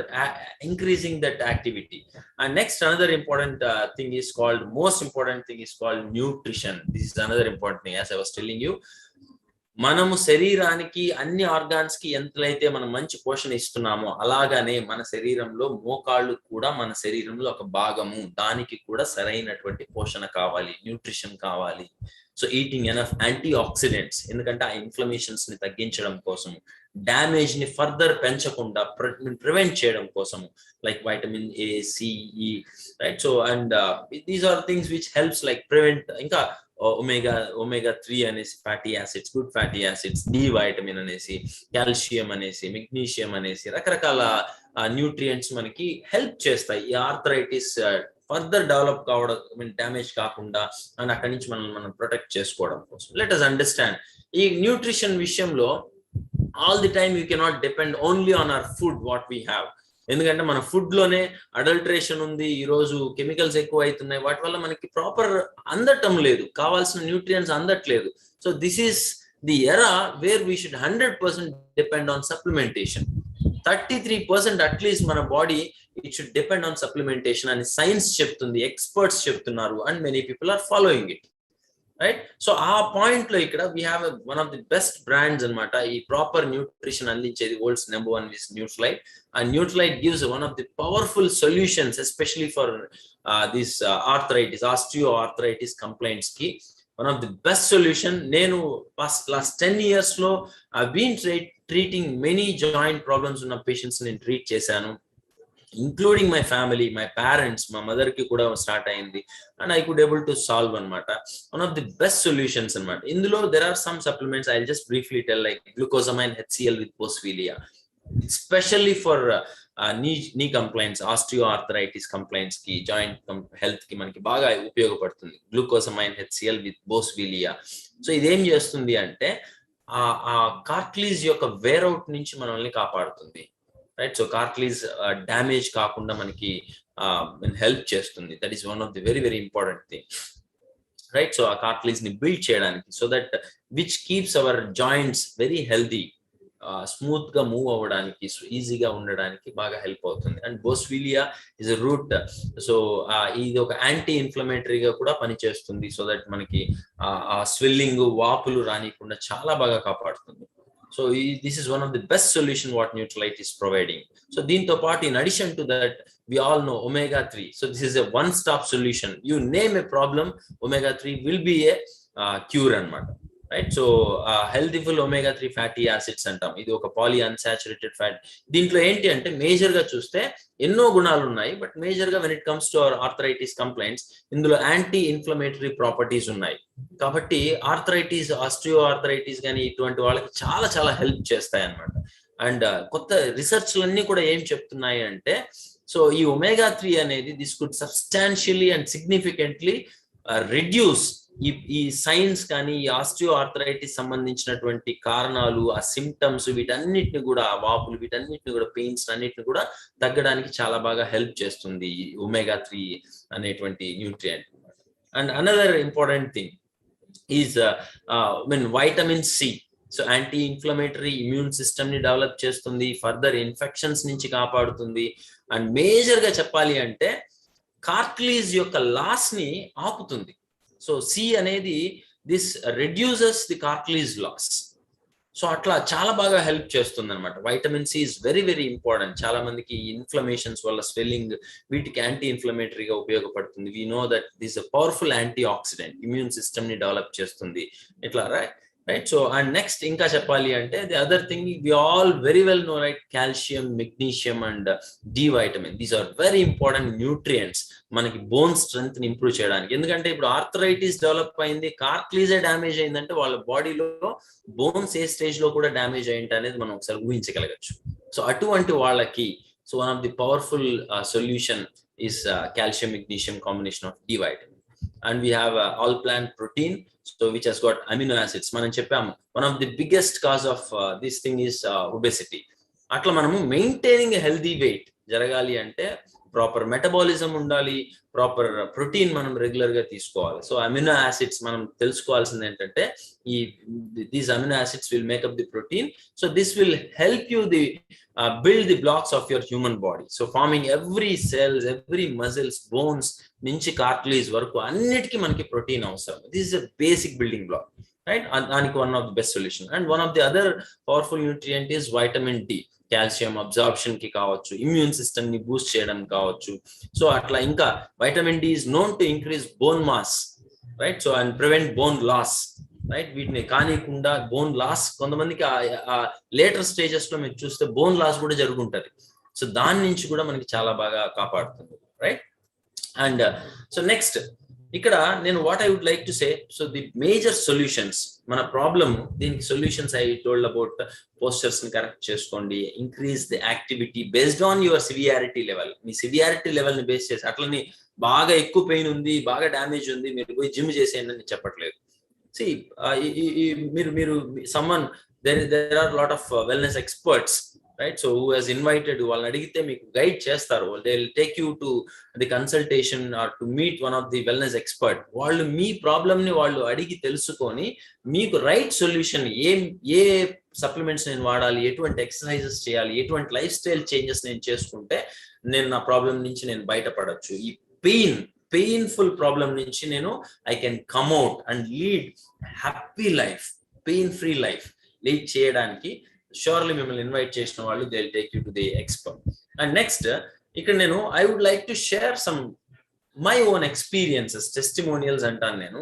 increasing that activity. And next, another important thing is called, most important thing is called nutrition. This is another important thing. As I was telling you, మనము శరీరానికి అన్ని ఆర్గాన్స్ కి ఎంతైతే మనం మంచి పోషణ ఇస్తున్నామో అలాగానే మన శరీరంలో మోకాళ్ళు కూడా మన శరీరంలో ఒక భాగము. దానికి కూడా సరైనటువంటి పోషణ కావాలి, న్యూట్రిషన్ కావాలి. So eating enough antioxidants, ఎందుకంటే ఆ ఇన్ఫ్లమేషన్స్ ని తగ్గించడం కోసము, డ్యామేజ్ ని ఫర్దర్ పెంచకుండా ప్రివెంట్ చేయడం కోసము, like vitamin A, C E, right? So and these are things which helps like prevent. ఇంకా omega 3 అనేసి, fatty acids, good fatty acids, D vitamin అనేసి, కాల్షియం అనేసి, మెగ్నీషియం అనేసి, రకరకాల న్యూట్రియంట్స్ మనకి హెల్ప్ చేస్తాయి ఈ ఆర్థరైటిస్ ఫర్దర్ డెవలప్ కావడం, డ్యామేజ్ కాకుండా, అండ్ అక్కడి నుంచి మనం ప్రొటెక్ట్ చేసుకోవడం కోసం. లెట్ us అండర్స్టాండ్, ఈ న్యూట్రిషన్ విషయంలో all the time you cannot depend only on our food what we have. ఎందుకంటే మన ఫుడ్ లోనే అడల్టరేషన్ ఉంది, ఈ రోజు కెమికల్స్ ఎక్కువ అవుతున్నాయి, వాటి వల్ల మనకి ప్రాపర్ అందటం లేదు, కావాల్సిన న్యూట్రియంట్స్ అందట్లేదు. So this is the era where we should 100% depend on supplementation. 33% at least మన body it should depend on supplementation అని సైన్స్ చెప్తుంది, ఎక్స్పర్ట్స్ చెప్తున్నారు, and many people are following it, right? So ఆ పాయింట్ లో ఇక్కడ we have one of the best brands అనమాట ఈ ప్రాపర్ న్యూట్రిషన్ అందించేది. World's number 1 is Nutrilite. And Nutrilite gives one of the powerful solutions especially for this arthritis, osteoarthritis complaints కి one of the best solution. నేను లాస్ట్ 10 years లో I been treating many joint problems ఉన్న పేషెంట్స్ నేను ట్రీట్ చేశాను, including my family, my parents, మా మదర్ కి కూడా స్టార్ట్ అయింది, and I could able to solve అనమాట. One of the best solutions అనమాట. ఇందులో there are some supplements I just briefly tell, like glucosamine HCl with Boswellia, specially for knee complaints, osteoarthritis complaints కి, జాయింట్ హెల్త్ కి మనకి బాగా ఉపయోగపడుతుంది గ్లూకోజమైన్ HCl విత్ పోస్ఫీలియా. సో ఇదేం చేస్తుంది అంటే ఆ కార్టిలేజ్ యొక్క వేర్ అవుట్ నుంచి మనల్ని కాపాడుతుంది, రైట్? సో కార్టిలేజ్ డ్యామేజ్ కాకుండా మనకి హెల్ప్ చేస్తుంది. That is one of the very very important thing, right? So ఆ కార్టిలేజ్ ని బిల్డ్ చేయడానికి, so that which keeps our joints very healthy, smooth గా మూవ్ అవ్వడానికి, ఈజీగా ఉండడానికి బాగా హెల్ప్ అవుతుంది. And Boswellia is a root. So ఇది ఒక యాంటీ ఇన్ఫ్లమేటరీగా కూడా పనిచేస్తుంది, సో దట్ మనకి ఆ స్వెల్లింగ్, వాపులు రానికుండా చాలా బాగా కాపాడుతుంది. So this is one of the best solution what Nutrilite is providing. So దీంతో పాటు in addition to that we all know omega 3. So this is a one stop solution. You name a problem, omega 3 will be a cure అన్నమాట, right? So healthful omega 3 fatty acids అంటాం. ఇది ఒక పాలీ అన్సాచురేటెడ్ ఫ్యాట్. దీంట్లో ఏంటి అంటే మేజర్ గా చూస్తే ఎన్నో గుణాలు ఉన్నాయి, బట్ మేజర్ గా when it comes to our arthritis complaints, ఇందులో యాంటీ ఇన్ఫ్లమేటరీ ప్రాపర్టీస్ ఉన్నాయి. కాబట్టి ఆర్థరైటిస్, ఆస్టియోఆర్థరైటిస్ కానీ ఇటువంటి వాళ్ళకి చాలా చాలా హెల్ప్ చేస్తాయి అన్నమాట. అండ్ కొత్త రీసెర్చ్లన్నీ కూడా ఏం చెప్తున్నాయి అంటే, సో ఈ omega 3 అనేది this could substantially and significantly reduce ఈ సైన్స్ కానీ, ఈ ఆస్టియోఆర్థరైటిస్ సంబంధించినటువంటి కారణాలు, ఆ సిమ్టమ్స్, వీటన్నిటిని కూడా, ఆ వాపులు, వీటన్నిటిని కూడా, పెయిన్స్ అన్నిటిని కూడా తగ్గడానికి చాలా బాగా హెల్ప్ చేస్తుంది ఈ omega 3 అనేటువంటి nutrient. And another important thing is vitamin C. So anti inflammatory immune system ని డెవలప్ చేస్తుంది, ఫర్దర్ ఇన్ఫెక్షన్స్ నుంచి కాపాడుతుంది. అండ్ మేజర్ గా చెప్పాలి అంటే కార్టిలేజ్ యొక్క లాస్ ని ఆపుతుంది. సో సి అనేది this reduces the cartilage loss. So అట్లా చాలా బాగా హెల్ప్ చేస్తుంది అనమాట. Vitamin C is very very important. చాలా మందికి ఇన్ఫ్లమేషన్స్ వల్ల స్వెల్లింగ్, వీటికి యాంటీ ఇన్ఫ్లమేటరీగా ఉపయోగపడుతుంది. We know that this a powerful antioxidant, immune system ని డెవలప్ చేస్తుంది ఇట్లా, రైట్. సో అండ్ నెక్స్ట్ ఇంకా చెప్పాలి అంటే the other thing we all very well know, right, calcium, magnesium and D vitamin, these are very important nutrients మనకి బోన్ స్ట్రెంత్ ని ఇంప్రూవ్ చేయడానికి. ఎందుకంటే ఇప్పుడు ఆర్థరైటిస్ డెవలప్ అయింది, కార్టిలేజే డ్యామేజ్ అయిందంటే వాళ్ళ బాడీలో బోన్స్ ఏ స్టేజ్ లో కూడా డ్యామేజ్ అయ్యింట అనేది మనం ఒకసారి ఊహించగలగచ్చు. సో అటువంటి వాళ్ళకి so one of the powerful solution is calcium magnesium combination of D vitamin. And we have all plant protein, so which has got amino acids. మనం చెప్పాము one of the biggest cause of this thing is obesity. అట్లా మనము మెయింటైనింగ్ హెల్దీ వెయిట్ జరగాలి అంటే ప్రాపర్ మెటబాలిజం ఉండాలి, ప్రాపర్ ప్రోటీన్ మనం రెగ్యులర్ గా తీసుకోవాలి. సో అమినో యాసిడ్స్ మనం తెలుసుకోవాల్సింది ఏంటంటే these amino acids will makeup the protein. So this will help you the build the blocks of your human body. So forming every cells, every muscles, bones నుంచి cartilage వరకు అన్నిటికీ మనకి ప్రోటీన్ అవసరం. This is a basic building block, right? దానికి one of the best solution. And one of the other powerful nutrient is vitamin D. Calcium absorption కి కావచ్చు, ఇమ్యూన్ సిస్టమ్ ని బూస్ట్ చేయడం కావచ్చు. సో అట్లా ఇంకా vitamin D is known to increase bone mass, right. So and prevent bone loss, right. వీటిని కానికుండా బోన్ లాస్ కొంతమందికి లేటర్ స్టేజెస్ లో మీరు చూస్తే బోన్ లాస్ కూడా జరుగుంటది. సో దాని నుంచి కూడా మనకి చాలా బాగా కాపాడుతుంది, రైట్. అండ్ సో నెక్స్ట్ ఇక్కడ నేను what I would like to say, so the major solutions మన ప్రాబ్లమ్, దీనికి solutions I told about postures ని కరెక్ట్ చేసుకోండి, increase the activity based on your severity level. మీ సివియారిటీ లెవెల్ ని బేస్ చేసి, అట్లని బాగా ఎక్కువ పెయిన్ ఉంది, బాగా డ్యామేజ్ ఉంది, మీరు పోయి జిమ్ చేసేయండి అని చెప్పట్లేదు. See, మీరు someone there are a lot of wellness experts, right? So who has invited you, వాళ్ళని అడిగితే మీకు గైడ్ చేస్తారు. They will take you to the consultation or to meet one of the wellness expert. వాళ్ళు మీ ప్రాబ్లమ్ ని వాళ్ళు అడిగి తెలుసుకొని మీకు రైట్ సొల్యూషన్, ఏ సప్లిమెంట్స్ నేను వాడాలి, ఎటువంటి ఎక్సర్సైజెస్ చేయాలి, ఎటువంటి లైఫ్ స్టైల్ చేంజెస్ నేను చేసుకుంటే నేను నా ప్రాబ్లం నుంచి నేను బయటపడచ్చు, ఈ పెయిన్ఫుల్ ప్రాబ్లం నుంచి నేను I can come out and lead happy life, pain free life lead చేయడానికి షూర్లీ మిమ్మల్ని ఇన్వైట్ చేసిన వాళ్ళు they will take you to the expert. And next ఇక్కడ నేను I would like to share some my own experiences, testimonials అంటాను నేను.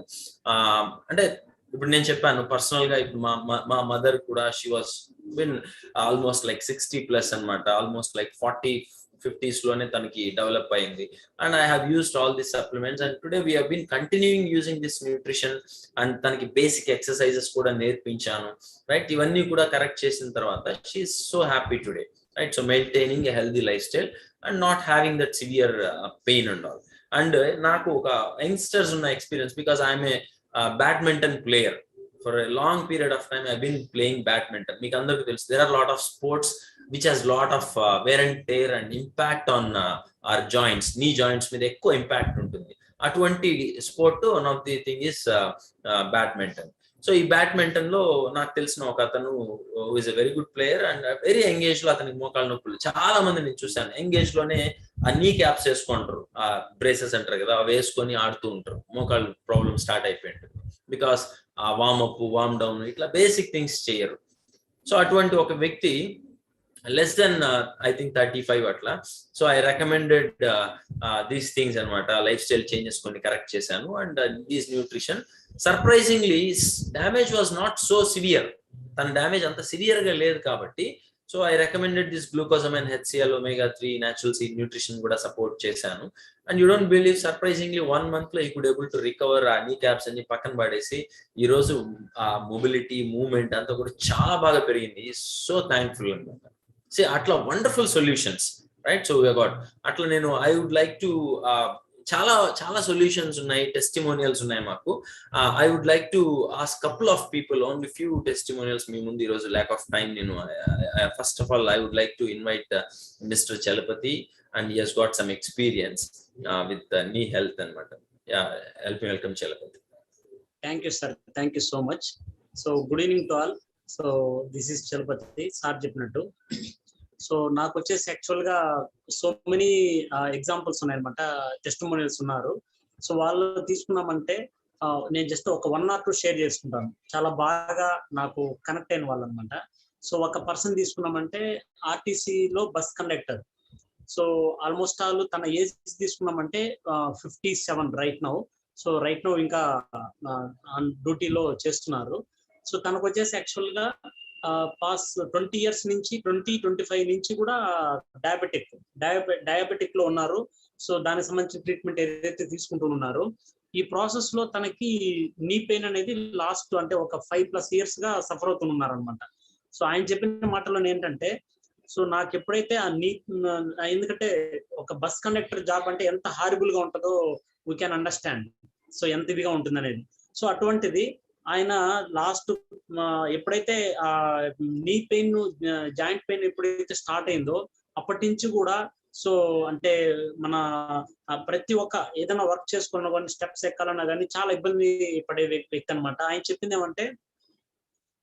అంటే ఇప్పుడు నేను చెప్పాను పర్సనల్ గా, ఇప్పుడు మా మదర్ కూడా she was been almost like 60+ అనమాట, ఆల్మోస్ట్ లైక్ 40-50s లోనే తనకి డెవలప్ అయింది. And I have used all this supplements and today we have been continuing using this nutrition. And తనకి బేసిక్ ఎక్సర్సైజెస్ కూడా నేర్పించాను, రైట్. ఇవన్నీ కూడా కరెక్ట్ చేసిన తర్వాత she is so happy today, right. So maintaining a healthy lifestyle and not having that severe pain and all. And నాకు ఒక యంగ్స్టర్స్ ఉన్న experience, because I'm a badminton player. For a long period of time I've been playing badminton. మీకు అందరికీ తెలుసు there are a lot of sports which has lot of wear and tear and impact on our joints, knee joints మీద ఎక్కువ ఇంపాక్ట్ ఉంటుంది. అటువంటి sport one of the thing is badminton. So ఈ బ్యాడ్మింటన్ లో నాకు తెలిసిన ఒక అతను is a very good player and very young age లో అతనికి మోకాళ్ళ నొప్పులు. చాలా మంది నేను చూశాను యంగేజ్ లోనే నీ క్యాప్స్ వేసుకుంటారు, బ్రేసెస్ అంటారు కదా, అవి వేసుకొని ఆడుతూ ఉంటారు, మోకాళ్ళు ప్రాబ్లమ్ స్టార్ట్ అయిపోయి ఉంటుంది. Because warm up, warm down ఇట్లా బేసిక్ థింగ్స్ చేయరు. సో అటువంటి ఒక వ్యక్తి లెస్ దెన్ ఐ థింక్ 35 అట్లా. So I recommended these things అనమాట, లైఫ్ స్టైల్ చేంజెస్ కొన్ని కరెక్ట్ చేశాను and these nutrition. Surprisingly damage was not so severe, తన డ్యామేజ్ అంత సివియర్ గా లేదు కాబట్టి so I recommended this glucosamine, HCl, omega-3, natural seed nutrition కూడా సపోర్ట్ చేశాను. And you don't believe, surprisingly 1 month లో ఈ కుడ్ ఏబుల్ టు రికవర్ ఆ నీ క్యాప్స్ అన్ని పక్కన పడేసి ఈ రోజు ఆ మొబిలిటీ, మూవ్మెంట్ అంతా కూడా చాలా బాగా పెరిగింది. సో థ్యాంక్ఫుల్ అనమాట. సో అట్లా wonderful solutions, right. So we got అట్లా నేను ఐ వుడ్ లైక్ టు చాలా సొల్యూషన్స్ ఉన్నాయి, టెస్టిమోనియల్స్ ఉన్నాయి మాకు. I would like to ask couple of people, only few testimonials మీ ముందు ఈరోజు, ల్యాక్ ఆఫ్ టైం. నేను first of all I would like to invite mister Chalapathi and he has got some experience with knee health అనమాట. Help me welcome Chalapathi. Thank you sir, thank you so much. So good evening to all. So this is Chalapathi sir చెప్పినట్టు. సో నాకు వచ్చేసి యాక్చువల్ గా సో మెనీ ఎగ్జాంపుల్స్ ఉన్నాయన్నమాట, టెస్టిమోనియల్స్ ఉన్నారు. సో వాళ్ళు తీసుకున్నామంటే నేను జస్ట్ ఒక 1 or 2 షేర్ చేసుకుంటాను. చాలా బాగా నాకు కనెక్ట్ అయిన వాళ్ళు అనమాట. సో ఒక పర్సన్ తీసుకున్నామంటే ఆర్టీసీలో bus conductor. So almost all తన ఏజ్ తీసుకున్నామంటే 57 right now. So right now ఇంకా డ్యూటీలో చేస్తున్నారు. సో తనకు వచ్చేసి యాక్చువల్ గా పాస్ 20 years నుంచి 25 నుంచి కూడా డయాబెటిక్ లో ఉన్నారు. సో దానికి సంబంధించిన ట్రీట్మెంట్ ఏదైతే తీసుకుంటున్నారో ఈ ప్రాసెస్ లో తనకి నీ పెయిన్ అనేది లాస్ట్ అంటే ఒక 5+ years గా సఫర్ అవుతున్నారు అనమాట. సో ఆయన చెప్పిన మాటలో ఏంటంటే, సో నాకు ఎప్పుడైతే ఎందుకంటే ఒక బస్ కండక్టర్ జాబ్ అంటే ఎంత హారిబుల్ గా ఉంటుందో వీ క్యాన్ అండర్స్టాండ్. సో ఎంత ఇదిగా ఉంటుంది అనేది. సో అటువంటిది ఆయన లాస్ట్ ఎప్పుడైతే నీ పెయిన్ జాయింట్ పెయిన్ ఎప్పుడైతే స్టార్ట్ అయిందో అప్పటి నుంచి కూడా సో అంటే మన ప్రతి ఒక్క ఏదైనా వర్క్ చేసుకున్న కానీ స్టెప్స్ ఎక్కాలన్నా కానీ చాలా ఇబ్బంది పడే వ్యక్తి అనమాట. ఆయన చెప్పింది ఏమంటే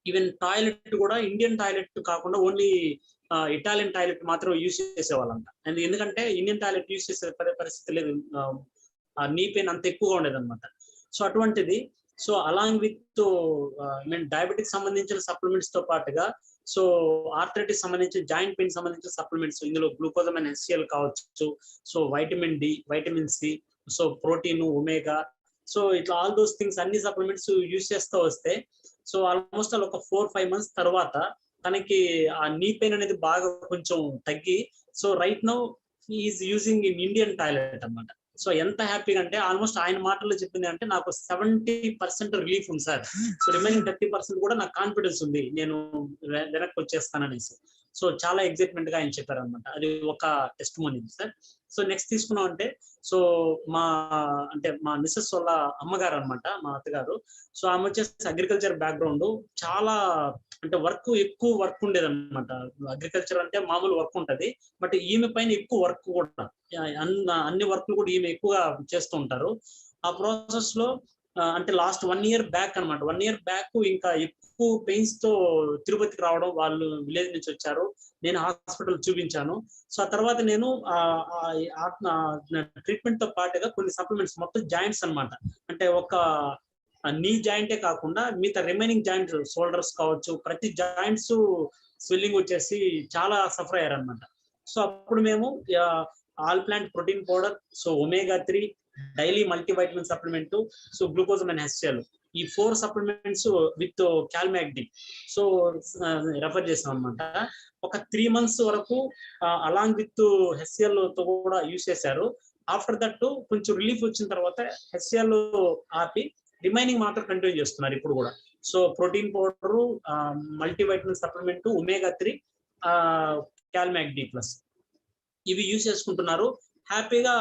ఈవెన్ టాయిలెట్ కూడా ఇండియన్ టాయిలెట్ కాకుండా ఓన్లీ ఇటాలియన్ టాయిలెట్ మాత్రం యూజ్ చేసేవాళ్ళంట. అండ్ ఎందుకంటే ఇండియన్ టాయిలెట్ యూజ్ చేసే పరిస్థితి లేదు, నీ పెయిన్ అంత ఎక్కువగా ఉండేది అనమాట. సో అటువంటిది సో అలాంగ్ విత్ డయాబెటిక్ సంబంధించిన సప్లిమెంట్స్ తో పాటుగా సో ఆర్థరైటిస్ సంబంధించిన జాయింట్ పెయిన్ సంబంధించిన సప్లిమెంట్స్ ఇందులో గ్లూకోజమైన్ HCl కావచ్చు, so vitamin D, vitamin C, so protein, omega, so ఇట్లా ఆల్ దోస్ థింగ్స్ అన్ని సప్లిమెంట్స్ యూజ్ చేస్తూ వస్తే సో ఆల్మోస్ట్ ఒక 4-5 months తర్వాత తనకి ఆ నీ పెయిన్ అనేది బాగా కొంచెం తగ్గి so right now is using in Indian toilet అనమాట. సో ఎంత హ్యాపీగా అంటే ఆల్మోస్ట్ ఆయన మాటల్లో చెప్పింది అంటే నాకు 70% రిలీఫ్ ఉంది సార్. సో రిమైనింగ్ 30% కూడా నాకు కాన్ఫిడెన్స్ ఉంది, నేను వెనక్కి వచ్చేస్తాననేసి. సో చాలా ఎగ్జైట్మెంట్ గా ఆయన చెప్పారు అనమాట. అది ఒక టెస్టిమోనియల్ సార్. సో నెక్స్ట్ తీసుకున్నాం అంటే సో మా మిస్సెస్ వాళ్ళ అమ్మగారు అనమాట, మా అత్తగారు. సో ఆమె వచ్చేసి అగ్రికల్చర్ బ్యాక్గ్రౌండ్, చాలా అంటే ఎక్కువ వర్క్ ఉండేది అనమాట. అగ్రికల్చర్ అంటే మామూలు వర్క్ ఉంటది, బట్ ఈమె పైన ఎక్కువ వర్క్ కూడా అన్ని వర్క్లు కూడా ఈమె ఎక్కువగా చేస్తూ ఉంటారు. ఆ ప్రాసెస్ లో అంటే లాస్ట్ 1 year బ్యాక్ అనమాట. 1 year బ్యాక్ ఇంకా ఎక్కువ పెయిన్స్ తో తిరుపతికి రావడం, వాళ్ళు విలేజ్ నుంచి వచ్చారు, నేను హాస్పిటల్ చూపించాను. సో ఆ తర్వాత నేను ట్రీట్మెంట్ తో పాటుగా కొన్ని సప్లిమెంట్స్ మొత్తం జాయింట్స్ అనమాట, అంటే ఒక నీ జాయింటే కాకుండా మిగతా రిమైనింగ్ జాయింట్స్ షోల్డర్స్ కావచ్చు, ప్రతి జాయింట్స్ స్వెల్లింగ్ వచ్చేసి చాలా సఫర్ అయ్యారు అనమాట. సో అప్పుడు మేము all plant protein powder, so omega three, daily multivitamin supplement, so glucosamine HCl, ఈ 4 supplements with CalMagD so refer చేసాం అనమాట. ఒక 3 months వరకు అలాంగ్ విత్ HCl తో కూడా యూజ్ చేశారు. ఆఫ్టర్ దట్ కొంచెం రిలీఫ్ వచ్చిన తర్వాత HCl ఆపి రిమైనింగ్ మాత్రం కంటిన్యూ చేస్తున్నారు ఇప్పుడు కూడా. So protein powder, multivitamin supplement, omega three, CalMagD plus ఇవి యూజ్ చేసుకుంటున్నారు. హ్యాపీగా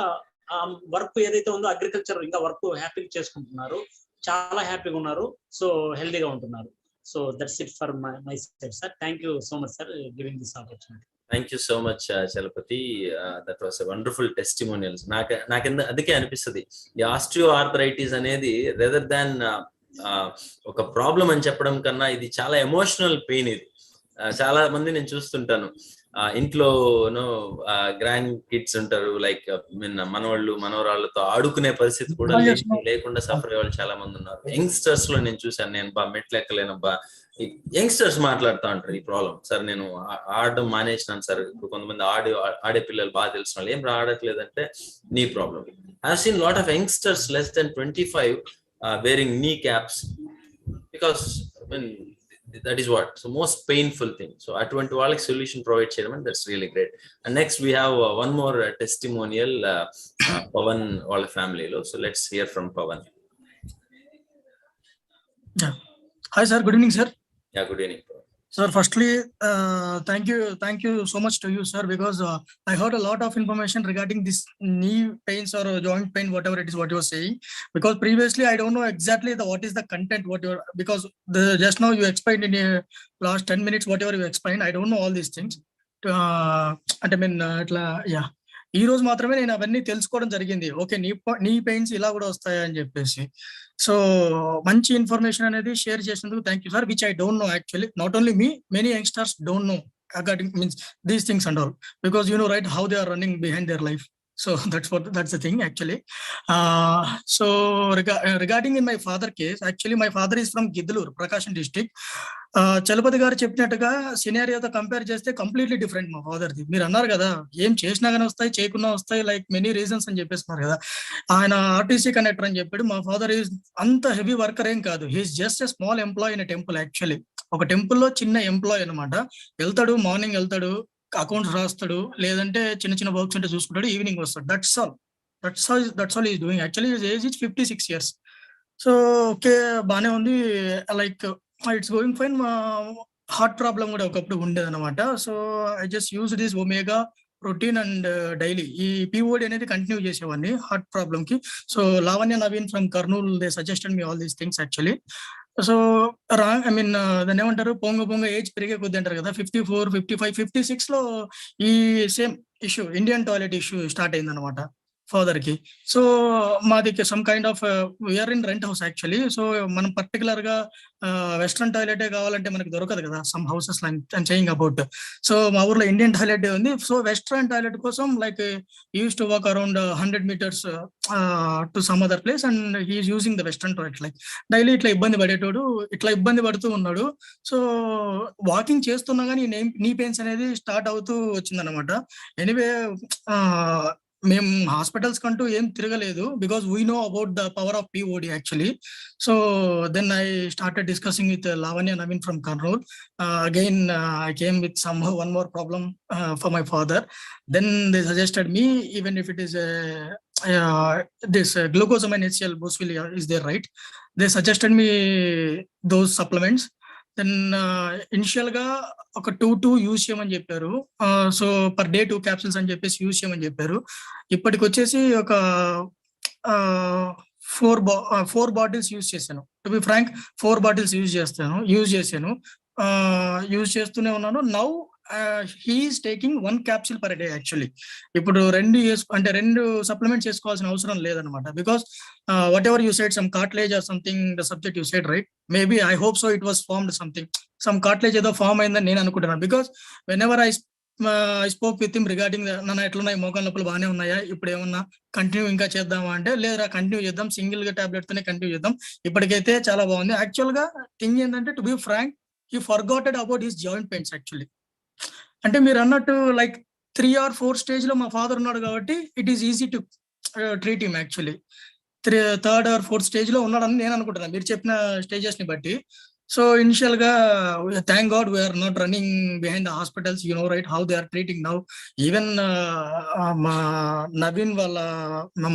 వర్క్ ఏదైతే ఉందో అగ్రికల్చర్ ఇంకా వర్క్ హ్యాపీగా చేసుకుంటున్నారు, చాలా హ్యాపీగా ఉన్నారు, సో హెల్దీగా ఉంటున్నారు. So that's it for my side sir. Thank you so much sir giving this opportunity. Thank you so much Chalapathi. That was a wonderful testimonials. నాకు అందుకే అనిపిస్తుంది ఈ ఆస్టియోఆర్థరైటిస్ అనేది రెదర్ దాన్ ఒక ప్రాబ్లం అని చెప్పడం కన్నా ఇది చాలా ఎమోషనల్ పెయిన్. ఇది చాలా మంది నేను చూస్తుంటాను ఇంట్లో గ్రాండ్ కిడ్స్ ఉంటారు, లైక్ మనవాళ్ళు మనవరాళ్ళతో ఆడుకునే పరిస్థితి కూడా లేకుండా సఫర్ అయ్యే వాళ్ళు చాలా మంది ఉన్నారు. యంగ్స్టర్స్ లో నేను చూసాను, నేను మెట్లు ఎక్కలేనబ్బా, యంగ్స్టర్స్ మాట్లాడుతూ ఉంటారు ఈ ప్రాబ్లం. సార్ నేను ఆడడం మానేసినాను సార్. ఇప్పుడు కొంతమంది ఆడే పిల్లలు బాగా తెలిసిన వాళ్ళు ఏం ఆడట్లేదంటే నీ problem. I seen lot of youngsters less than 25 wearing knee caps because that is what so most painful thing. So atvanti valaki solution provide cheyadam, and that's really great. And next we have one more testimonial, Pavan wala family lo. So let's hear from Pavan. Yeah. Hi sir, good evening sir. Yeah, good evening sir. Firstly thank you so much to you sir, because I heard a lot of information regarding this knee pains or joint pain, whatever it is what you are saying, because previously I don't know exactly what is the content what you are, because just now you explained in a last 10 minutes whatever you explained, I don't know all these things. అంటే ఇట్లా ఈ రోజు మాత్రమే నేను అవన్నీ తెలుసుకోవడం జరిగింది. ఓకే, నీ పెయిన్స్ ఇలా కూడా వస్తాయా అని చెప్పేసి. సో మంచి ఇన్ఫర్మేషన్ అనేది షేర్ చేసినందుకు thank you sir, which I don't no actually. Not only me, many youngsters don't know regarding these things and all, because you know right how they are running behind their life. So that's the thing actually. So regarding in my father case, actually my father is from Gidlur, Prakasam district. Chalapathi గారు చెప్పినట్టుగా సినారియోతో కంపేర్ చేస్తే కంప్లీట్లీ డిఫరెంట్ మా ఫాదర్ది. మీరు అన్నారు కదా ఏం చేసినా కానీ వస్తాయి, చేయకున్నా వస్తాయి, లైక్ మెనీ రీజన్స్ అని చెప్పేస్తున్నారు కదా. ఆయన ఆర్టీసీ కండక్టర్ అని చెప్పాడు. మా ఫాదర్ ఈజ్ అంత హెవీ వర్కర్ ఏం కాదు. He's just a small employee in temple. Actually ఒక టెంపుల్లో చిన్న ఎంప్లాయ్ అనమాట. వెళ్తాడు, మార్నింగ్ వెళ్తాడు, అకౌంట్స్ రాస్తాడు, లేదంటే చిన్న చిన్న వర్క్స్ ఉంటే చూసుకుంటాడు, ఈవినింగ్ వస్తాడు. That's all is doing. Actually his age is 56 years. So okay, బానే ఉంది, like it's going fine. Heart problem కూడా ఒకప్పుడు ఉండేది అనమాట. So I just use this omega protein and daily ఈ పిఓడి అనేది కంటిన్యూ చేసేవాడిని హార్ట్ ప్రాబ్లమ్ కి. So Lavanya Naveen from Kurnool they suggested me all these things actually. So I mean దాన్ని ఏమంటారు, పొంగ ఏజ్ పెరిగే కొద్ది అంటారు కదా. 54, 55, 56 లో ఈ same issue, Indian toilet issue start అయింది అనమాట ఫాదర్ కి. సో మాది some kind of we're in rent house actually. So మనం పర్టికులర్ గా వెస్ట్రన్ టాయిలెటే కావాలంటే మనకి దొరకదు కదా, some houses I'm saying about. So మా ఊర్లో ఇండియన్ టాయిలెట్ ఉంది. సో వెస్ట్రన్ టాయిలెట్ కోసం like used to walk around 100 meters to some other place and he's using the western toilet. Like daily ఇట్లా ఇబ్బంది పడేటోడు, ఇట్లా ఇబ్బంది పడుతూ ఉన్నాడు. సో వాకింగ్ చేస్తున్నా కానీ నీ పెయిన్స్ అనేది స్టార్ట్ అవుతూ వచ్చిందనమాట. ఎనీవే మేము హాస్పిటల్స్ కంటూ ఏం తిరగలేదు, because we know about the power of POD actually. So then I started discussing with Lavanya Naveen from Kurnool. Again I came with one more problem for my father. Then they suggested me, even if it is this glucosamine HCl Boswell is there, right? They suggested me those supplements. Then initial గా ఒక 2 యూజ్ చేయమని చెప్పారు. సో పర్ డే 2 capsules అని చెప్పేసి యూజ్ చేయమని చెప్పారు. ఇప్పటికి వచ్చేసి ఒక 4 bottles యూజ్ చేశాను. To be frank 4 bottles use చేశాను. యూజ్ చేస్తూనే ఉన్నాను. Now he's taking 1 capsule per day actually. ఇప్పుడు 2 సప్లిమెంట్స్ చేసుకోవాల్సిన అవసరం లేదనమాట. Because whatever you side, some cartilage or something the subject you side, right? Maybe I hope so it was formed something, some cartilage ఏదో ఫార్మ్ అయిందని నేను అనుకుంటున్నాను. Because whenever I spoke with him regarding నన్ను ఎట్లున్నాయి, మోకాళ్ళ నొప్పులు బాగానే ఉన్నాయా, ఇప్పుడు ఏమన్నా కంటిన్యూ ఇంకా చేద్దామా అంటే, లేదా కంటిన్యూ చేద్దాం, సింగిల్ గా టాబ్లెట్ తోనే కంటిన్యూ చేద్దాం, ఇప్పటికైతే చాలా బాగుంది. యాక్చువల్ గా థింగ్ ఏంటంటే, to be frank, he forgotted about his joint pains actually. అంటే మీరు అన్నట్టు లైక్ 3 or 4 స్టేజ్ లో మా ఫాదర్ ఉన్నాడు కాబట్టి it is easy to treat him actually. 3rd or 4th stage లో ఉన్నాడని నేను అనుకుంటున్నాను మీరు చెప్పిన స్టేజెస్ ని బట్టి. సో ఇనిషియల్ గా thank god we are not running behind the hospitals, you know right how they are treating now. Even మా నవీన్ వాళ్ళ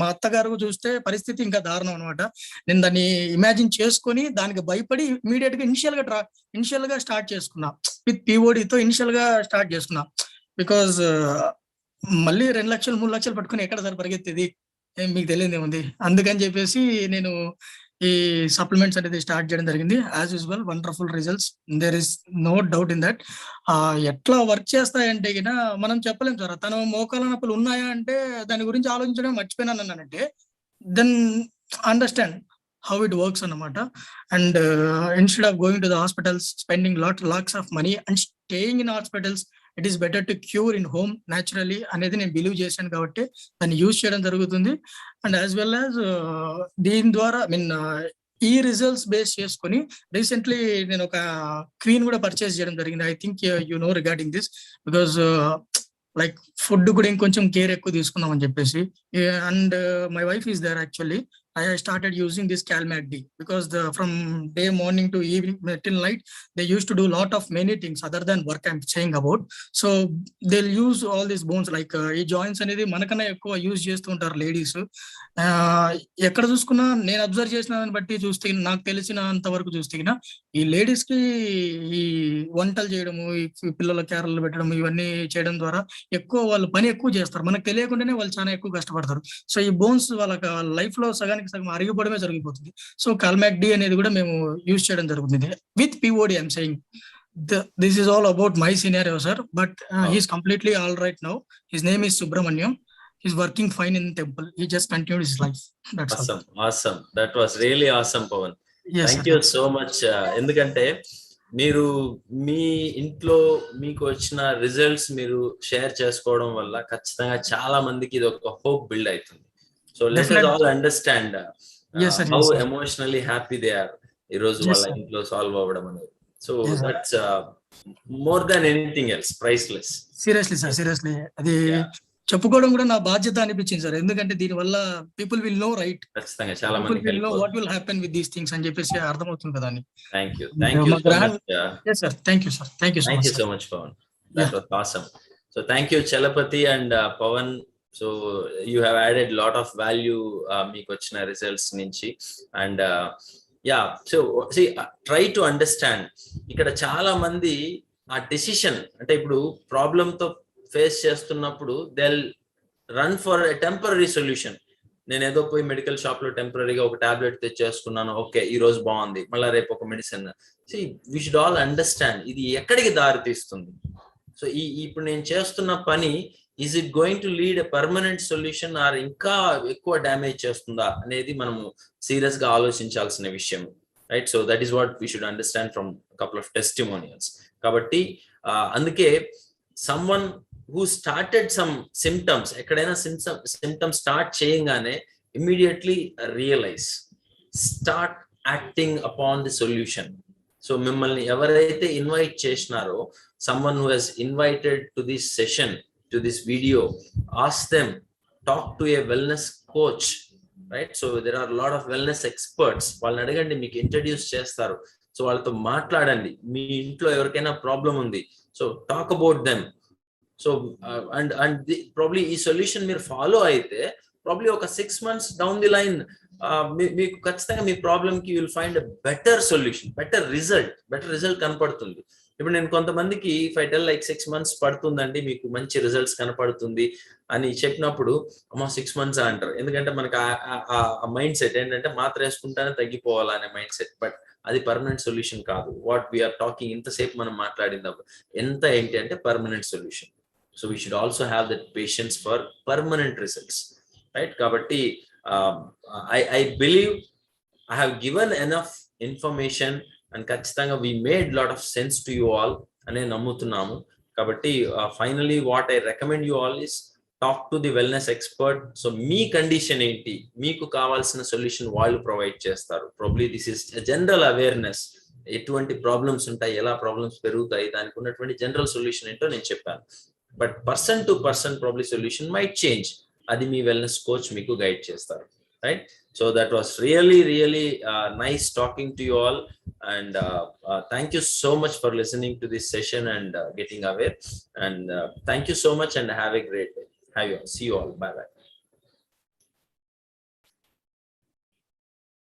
మా అత్తగారు చూస్తే పరిస్థితి ఇంకా దారుణం అనమాట. నేను దాన్ని ఇమాజిన్ చేసుకొని దానికి భయపడి ఇమీడియట్ గా ఇనిషియల్ గా స్టార్ట్ చేసుకున్నా విత్ పిఓడితో. ఇనిషియల్ గా స్టార్ట్ చేసుకున్నా బికాజ్ మళ్ళీ 2 లక్షలు 3 లక్షలు పట్టుకుని ఎక్కడ సార్ పరిగెత్తేది, మీకు తెలియదు ఏముంది. అందుకని చెప్పేసి నేను ఈ సప్లిమెంట్స్ అనేది స్టార్ట్ చేయడం జరిగింది. As usual wonderful results, there is no doubt in that. ఎట్లా వర్క్ చేస్తాయంటే గిన మనం చెప్పలేం సార్. తను మోకాళ్ళ నొప్పులు ఉన్నాయా అంటే దాని గురించి ఆలోచించడం మర్చిపోయినాను అన్నానంటే, then understand how it works అన్నమాట. And instead of going to the hospitals, spending lots of money and staying in hospitals, it is better to cure in home naturally అనేది నేను బిలీవ్ చేశాను కాబట్టి దాన్ని యూజ్ చేయడం జరుగుతుంది. అండ్ యాజ్ వెల్ యాజ్ దీని ద్వారా ఈ రిజల్ట్స్ బేస్ చేసుకొని రీసెంట్లీ నేను ఒక క్వీన్ కూడా పర్చేస్ చేయడం జరిగింది. I think you know regarding this, because like food కూడా ఇంకొంచెం కేర్ ఎక్కువ తీసుకుందాం అని చెప్పేసి. And my wife is there actually. I started using this CalMACD because from day morning to evening till night they used to do lot of many things other than work I'm saying about. So they'll use all these bones like ee joints anedi manakana ekkuva use chestuntaru ladies. ఎక్కడ చూసుకున్నా నేను అబ్జర్వ్ చేసిన దాన్ని బట్టి చూస్తే, నాకు తెలిసినంత వరకు చూస్తే ఈ లేడీస్ కి ఈ వంటలు చేయడము, ఈ పిల్లల కేరళలు పెట్టడం, ఇవన్నీ చేయడం ద్వారా ఎక్కువ వాళ్ళు పని ఎక్కువ చేస్తారు. మనకు తెలియకుండానే వాళ్ళు చాలా ఎక్కువ కష్టపడతారు. సో ఈ బోన్స్ వాళ్ళ లైఫ్ లో సగానికి సగం అరిగిపోవడమే జరిగిపోతుంది. సో CalMACD అనేది కూడా మేము యూజ్ చేయడం జరుగుతుంది with POD. I'm saying this is all about my scenario, sir, but he's completely all right now. His name is Subramaniam. He's working fine in temple. He just continued his life. That's awesome. That was really awesome, Pawan. Yes, thank you so much. ఎందుకంటే మీరు మీ ఇంట్లో మీకు వచ్చిన రిజల్ట్స్ మీరు షేర్ చేసుకోవడం వల్ల ఖచ్చితంగా చాలా మందికి ఇది ఒక హోప్ బిల్డ్ అవుతుంది. So let us all understand how emotionally happy they are ఈ రోజు వాళ్ళ ఇంట్లో సాల్వ్ అవ్వడం అనేది. So that's more than anything else priceless. Seriously sir, seriously అది చెప్పుకోవడం కూడా నా బాధ్యత అనిపించింది సార్. ఎందుకంటే దీని వల్ల పీపుల్ విల్ నో, రైట్, ఖచ్చితంగా చాలా మంది will know what will happen with these things అని చెప్పేసి అర్థమవుతుంది కదా అని. Thank you sir, thank you sir, thank you so much Pavan, that was awesome. So thank you Chalapathi and Pavan. So you have added lot of value మీకు వచ్చిన రిజల్ట్స్ నుంచి. And so try to understand. ఇక్కడ చాలా మంది ఆ డెసిషన్ అంటే ఇప్పుడు ప్రాబ్లమ్ తో ఫేస్ చేస్తున్నప్పుడు they run for a temporary solution. నేను ఏదో పోయి మెడికల్ షాప్ లో టెంపరరీగా ఒక టాబ్లెట్ తెచ్చేసుకున్నాను, ఓకే ఈ రోజు బాగుంది, మళ్ళీ రేపు ఒక medicine. We should all understand ఇది ఎక్కడికి దారి తీస్తుంది. సో ఇప్పుడు నేను చేస్తున్న పని is it going to lead a permanent solution or ఇంకా ఎక్కువ డ్యామేజ్ చేస్తుందా అనేది మనము సీరియస్ గా ఆలోచించాల్సిన విషయం, right? So that is what we should understand from couple of testimonials. కాబట్టి అందుకే someone who started some symptoms, ఎక్కడైనా symptoms స్టార్ట్ చేయంగానే immediately realize, start acting upon the solution. So మిమ్మల్ని ఎవరైతే ఇన్వైట్ చేసినారో, someone who has invited to this session, to this video, ask them, talk to a wellness coach, right? So there are a lot of wellness experts. వాళ్ళని అడగండి, మీకు ఇంట్రడ్యూస్ చేస్తారు. సో వాళ్ళతో మాట్లాడండి. మీ ఇంట్లో ఎవరికైనా ప్రాబ్లం ఉంది, so talk about them. So and probably ఈ సొల్యూషన్ మీరు ఫాలో అయితే ప్రాబ్లీ ఒక 6 months డౌన్ ది లైన్ మీకు ఖచ్చితంగా మీ ప్రాబ్లమ్ కి will find better solution, better result కనపడుతుంది. ఇప్పుడు నేను కొంతమందికి if I tell like 6 months పడుతుందండి మీకు మంచి రిజల్ట్స్ కనపడుతుంది అని చెప్పినప్పుడు, అమ్మా 6 months అంటారు. ఎందుకంటే మనకి ఆ మైండ్ సెట్ ఏంటంటే మాత్ర వేసుకుంటానే తగ్గిపోవాలా అనే మైండ్ సెట్. బట్ అది పర్మనెంట్ సొల్యూషన్ కాదు. వాట్ వీఆర్ టాకింగ్ ఇంతసేపు మనం మాట్లాడింది ఎంత ఏంటి అంటే permanent solution. So we should also have that patience for permanent results, right? Kabatti I believe I have given enough information and kachithanga we made lot of sense to you all ane nammutunnamu. Kabatti finally what I recommend you all is talk to the wellness expert. So mee condition enti, meeku kavalsina solution vallu provide chestaru. Probably this is a general awareness. ఎటువంటి ప్రాబ్లమ్స్ ఉంటాయి, ఎలా ప్రాబ్లమ్స్ పెరుగుతాయి, దానికి ఉన్నటువంటి జనరల్ సొల్యూషన్ ఏంటో నేను చెప్పాను. But person to person probably solution might change. అది మీ వెల్నెస్ కోచ్ మీకు గైడ్ చేస్తారు, right? So that was really nice talking to you all. And thank you so much for listening to this session and getting aware. And thank you so much and have a great day. See you all. Bye bye.